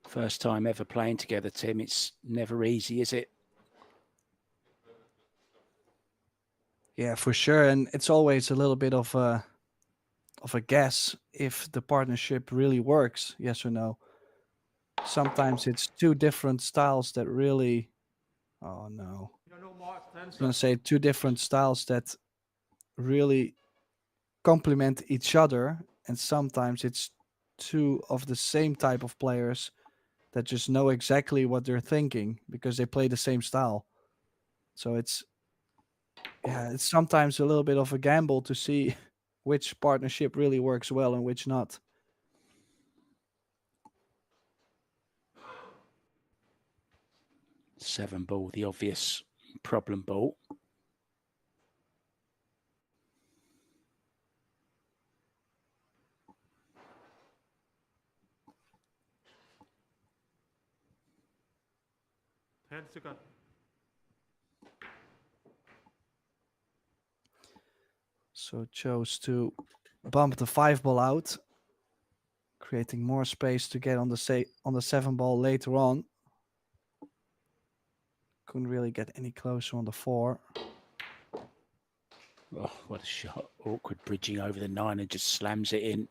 First time ever playing together, Tim. It's never easy, is it? Yeah, for sure. And it's always a little bit of a guess if the partnership really works, yes or no. Sometimes it's 2 different styles that really, oh no, I was going to say 2 different styles that really complement each other, and sometimes it's 2 of the same type of players that just know exactly what they're thinking because they play the same style. So it's sometimes a little bit of a gamble to see which partnership really works well and which not. Seven ball, the obvious problem ball. So chose to bump the 5 ball out, creating more space to get on the 7 ball later on. Couldn't really get any closer on the 4. Oh, what a shot. Awkward bridging over the 9 and just slams it in.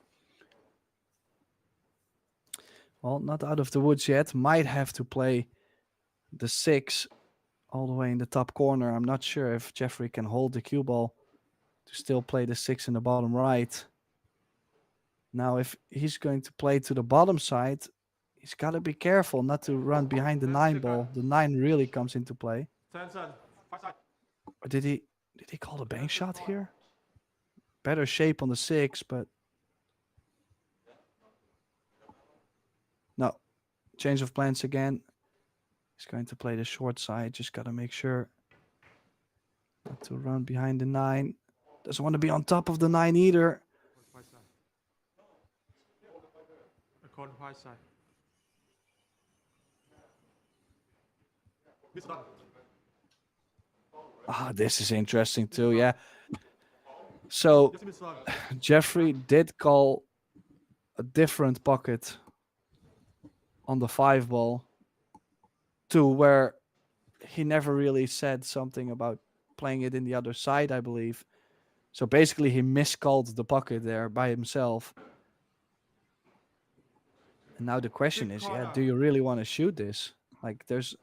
Well, not out of the woods yet. Might have to play the 6 all the way in the top corner. I'm not sure if Jeffrey can hold the cue ball to still play the 6 in the bottom right. Now, if he's going to play to the bottom side, he's got to be careful not to run behind the 9 ball. The 9 really comes into play. Attention. 5 side. Or did he call the bank shot here? Better shape on the 6, but no. Change of plans again. He's going to play the short side. Just got to make sure not to run behind the 9. Doesn't want to be on top of the 9 either. 5 side. Accord 5 side. Miss done. Ah, this is interesting too, yeah. So Just miss done. Jeffrey did call a different pocket on the 5 ball to where he never really said something about playing it in the other side, I believe. So basically he miscalled the pocket there by himself. And now the question is, yeah, do you really want to shoot this? Like if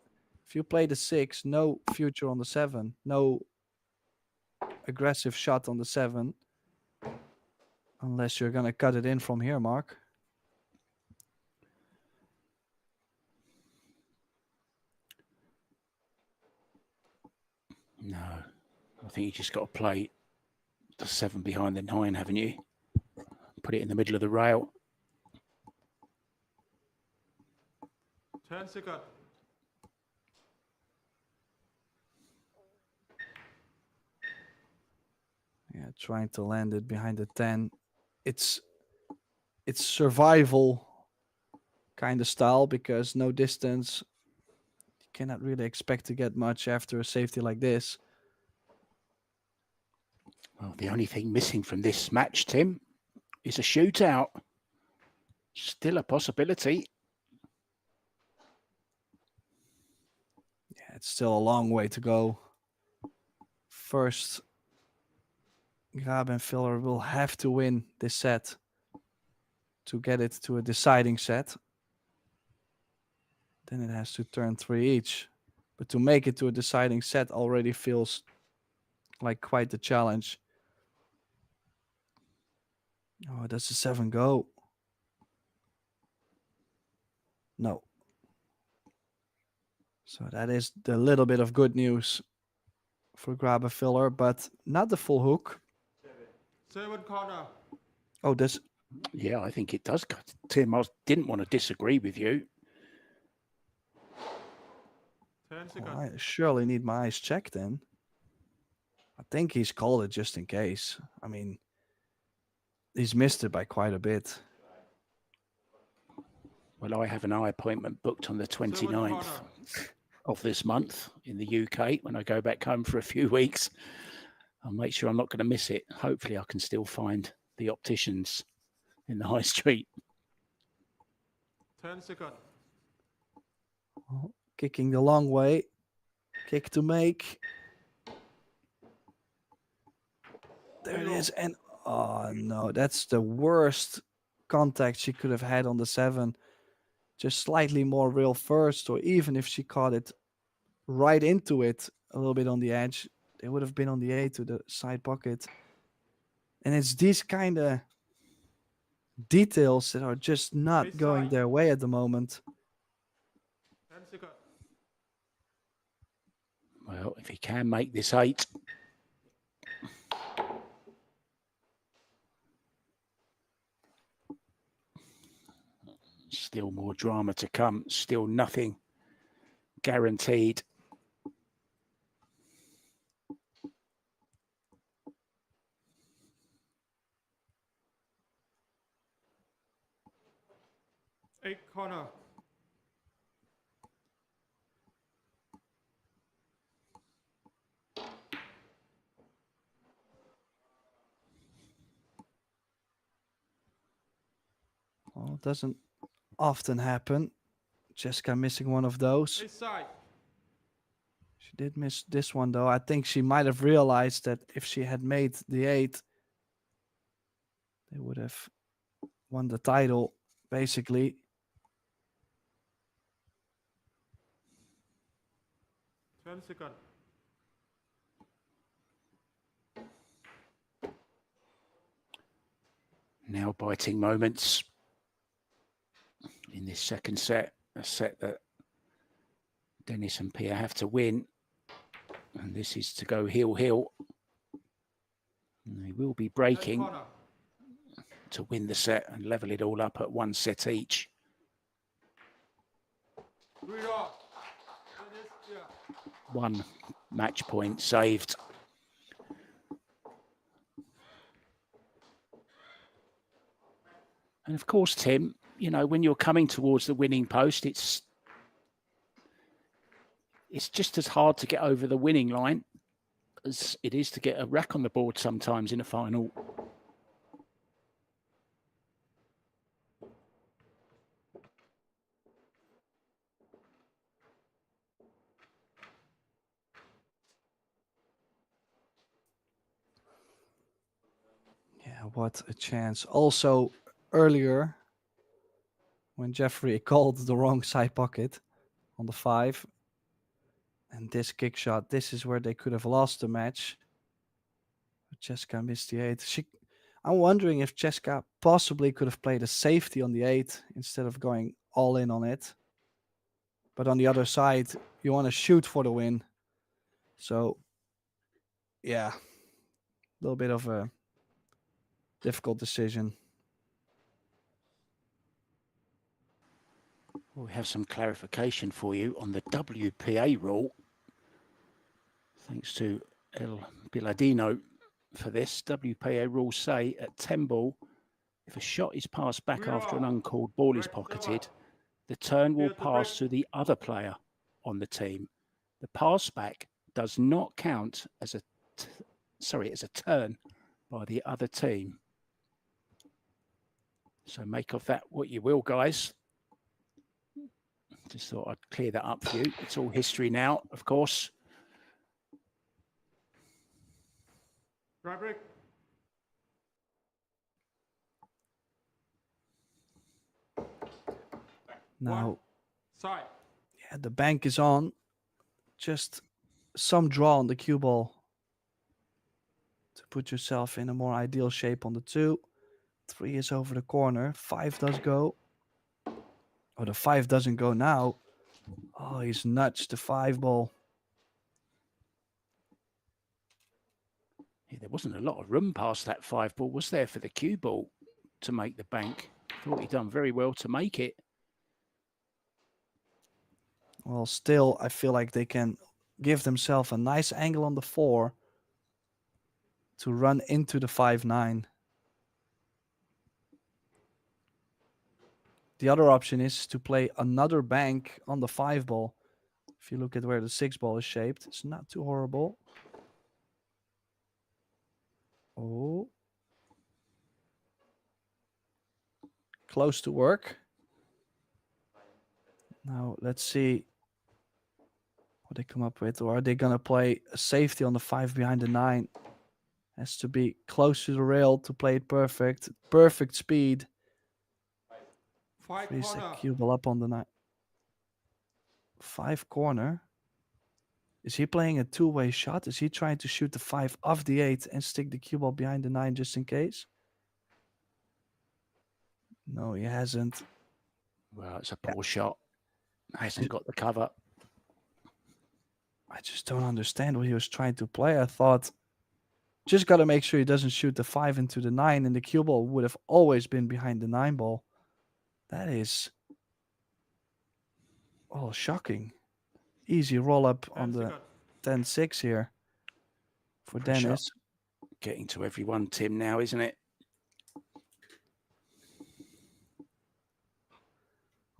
you play the 6, no future on the 7, no aggressive shot on the 7. Unless you're going to cut it in from here, Mark. No, I think you just got to play the 7 behind the 9, haven't you? Put it in the middle of the rail. 10 seconds. Yeah, trying to land it behind the 10. It's survival kind of style because no distance. You cannot really expect to get much after a safety like this. Well, the only thing missing from this match, Tim, is a shootout. Still a possibility. Yeah, it's still a long way to go. First, Grabenfiller will have to win this set to get it to a deciding set. Then it has to turn 3 each. But to make it to a deciding set already feels like quite the challenge. Oh, does the 7 go? No. So that is the little bit of good news for Grabenfiller, but not the full hook. 7 corner. Oh, this. Yeah, I think it does. Tim, I didn't want to disagree with you. 10 seconds. I surely need my eyes checked then. I think he's called it just in case. I mean, he's missed it by quite a bit. Well, I have an eye appointment booked on the 29th of this month in the UK when I go back home for a few weeks. I'll make sure I'm not going to miss it. Hopefully I can still find the opticians in the high street. 10 seconds. Oh, kicking the long way. Kick to make. There it is. And oh no, that's the worst contact she could have had on the 7. Just slightly more real first, or even if she caught it right into it a little bit on the edge, they would have been on the 8 to the side pocket. And it's these kind of details that are just not going their way at the moment. 10 seconds. Well, if he can make this 8. Still more drama to come. Still nothing guaranteed. Eight corner. Well, it doesn't often happen. Jessica missing one of those. East side. She did miss this one, though. I think she might have realized that if she had made the 8, they would have won the title, basically. 10 seconds. Now biting moments in this second set, a set that Dennis and Pia have to win. And this is to go heel. And they will be breaking to win the set and level it all up at 1 set each. One match point saved. And of course, Tim, you know, when you're coming towards the winning post, it's just as hard to get over the winning line as it is to get a rack on the board sometimes in a final. Yeah, what a chance. Also, earlier, when Jeffrey called the wrong side pocket on the 5, and this kick shot, this is where they could have lost the match. But Jessica missed the 8. I'm wondering if Jessica possibly could have played a safety on the 8 instead of going all in on it. But on the other side, you want to shoot for the win. So, yeah, a little bit of a difficult decision. We have some clarification for you on the WPA rule. Thanks to El Billadino for this. WPA rules say at 10 ball, if a shot is passed back after an uncalled ball is pocketed, the turn will pass to the other player on the team. The pass back does not count as a turn by the other team. So make of that what you will, guys. Just thought I'd clear that up for you. It's all history now, of course. Right break. Now, Side. yeah, the bank is on. Just some draw on the cue ball to put yourself in a more ideal shape on the 2. 3 is over the corner. 5 does go. Oh, the 5 doesn't go now. Oh, he's nudged the 5 ball. Yeah, there wasn't a lot of room past that 5 ball, was there, for the cue ball to make the bank? Thought he'd done very well to make it. Well, still, I feel like they can give themselves a nice angle on the 4 to run into the 5-9. The other option is to play another bank on the 5 ball. If you look at where the 6 ball is shaped, it's not too horrible. Oh. Close to work. Now, let's see what they come up with. Or are they going to play a safety on the 5 behind the 9? Has to be close to the rail to play it perfect. Perfect speed. Freeze the cue ball up on the 9. 5 corner. Is he playing a two-way shot? Is he trying to shoot the 5 off the 8 and stick the cue ball behind the 9 just in case? No, he hasn't. Well, it's a poor shot. Hasn't got the cover. I just don't understand what he was trying to play. I thought, just got to make sure he doesn't shoot the 5 into the 9, and the cue ball would have always been behind the 9 ball. That is, oh, shocking. Easy roll up on the 10-6 here for Pressure Dennis. Getting to everyone, Tim, now, isn't it?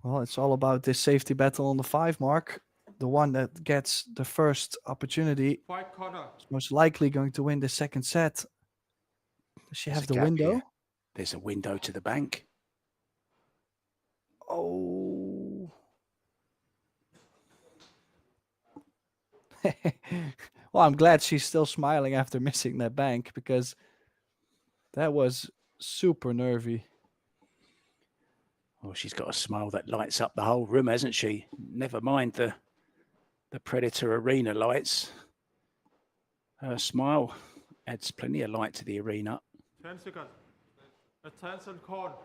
Well, it's all about this safety battle on the 5 mark. The one that gets the first opportunity is most likely going to win the second set. Does she have the window? Here. There's a window to the bank. Oh. Well, I'm glad she's still smiling after missing that bank, because that was super nervy. Well, she's got a smile that lights up the whole room, hasn't she? Never mind the Predator arena lights. Her smile adds plenty of light to the arena. 10 seconds. Attention call.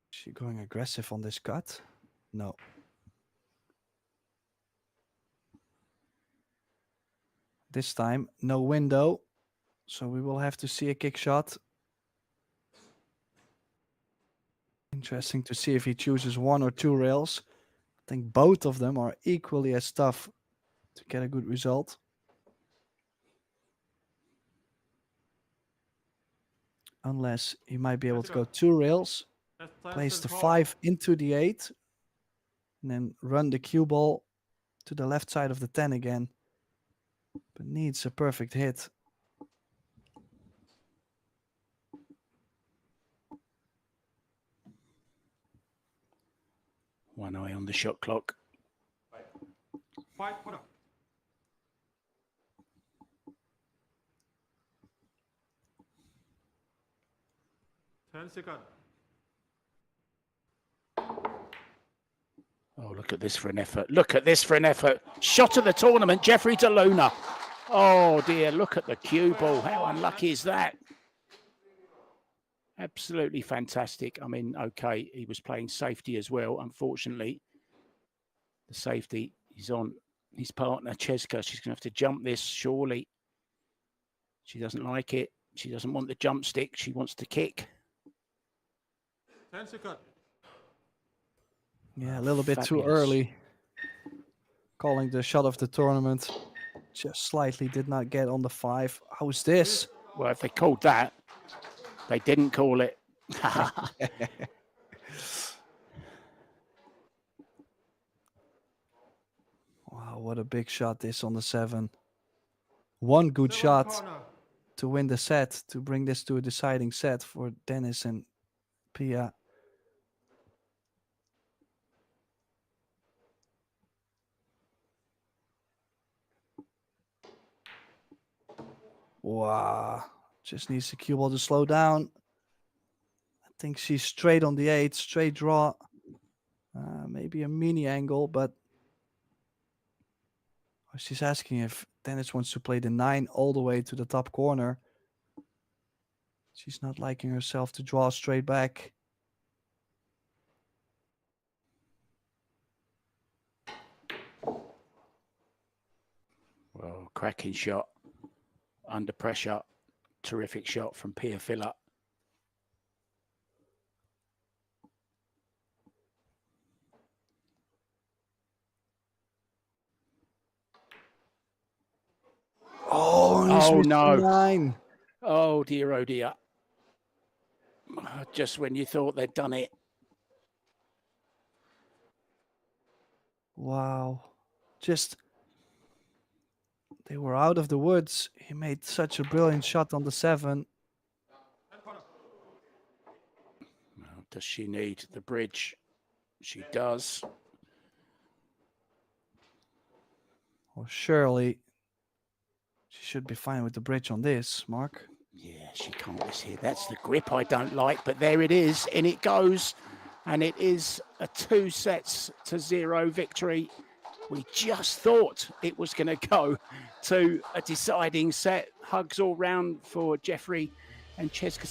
Is she going aggressive on this cut? No. This time, no window. So we will have to see a kick shot. Interesting to see if he chooses 1 or 2 rails. I think both of them are equally as tough to get a good result. Unless he might be able to go 2 rails, place the 5 into the 8, and then run the cue ball to the left side of the 10 again. But needs a perfect hit. One eye on the shot clock. 5 quarter. Seconds. Oh, look at this for an effort. Look at this for an effort. Shot of the tournament, Jeffrey DeLuna. Oh, dear. Look at the cue ball. How unlucky is that? Absolutely fantastic. I mean, okay, he was playing safety as well. Unfortunately, the safety is on his partner, Cheska. She's going to have to jump this, surely. She doesn't like it. She doesn't want the jump stick. She wants to kick. 10 seconds. Yeah, a little bit too Fabulous. early. Calling the shot of the tournament. Just slightly did not get on the 5. How's this? Well, if they called that, they didn't call it. Wow, what a big shot this on the 7. One good 7 shot corner. to win the set, to bring this to a deciding set for Dennis and Pia. Wow, just needs the cue ball to slow down. I think she's straight on the 8, straight draw. Maybe a mini angle, but she's asking if Dennis wants to play the 9 all the way to the top corner. She's not liking herself to draw straight back. Well, cracking shot. Under pressure. Terrific shot from Pia Filler. Oh, he's Oh, missed the no. 9. Oh, dear, oh, dear. Just when you thought they'd done it. Wow. Just, they were out of the woods. He made such a brilliant shot on the 7. Well, does she need the bridge? She does. Well, surely she should be fine with the bridge on this, Mark. Yeah, she can't miss here. That's the grip I don't like, but there it is. In it goes. And it is a 2-0 victory. We just thought it was going to go to a deciding set. Hugs all round for Jeffrey and Cheska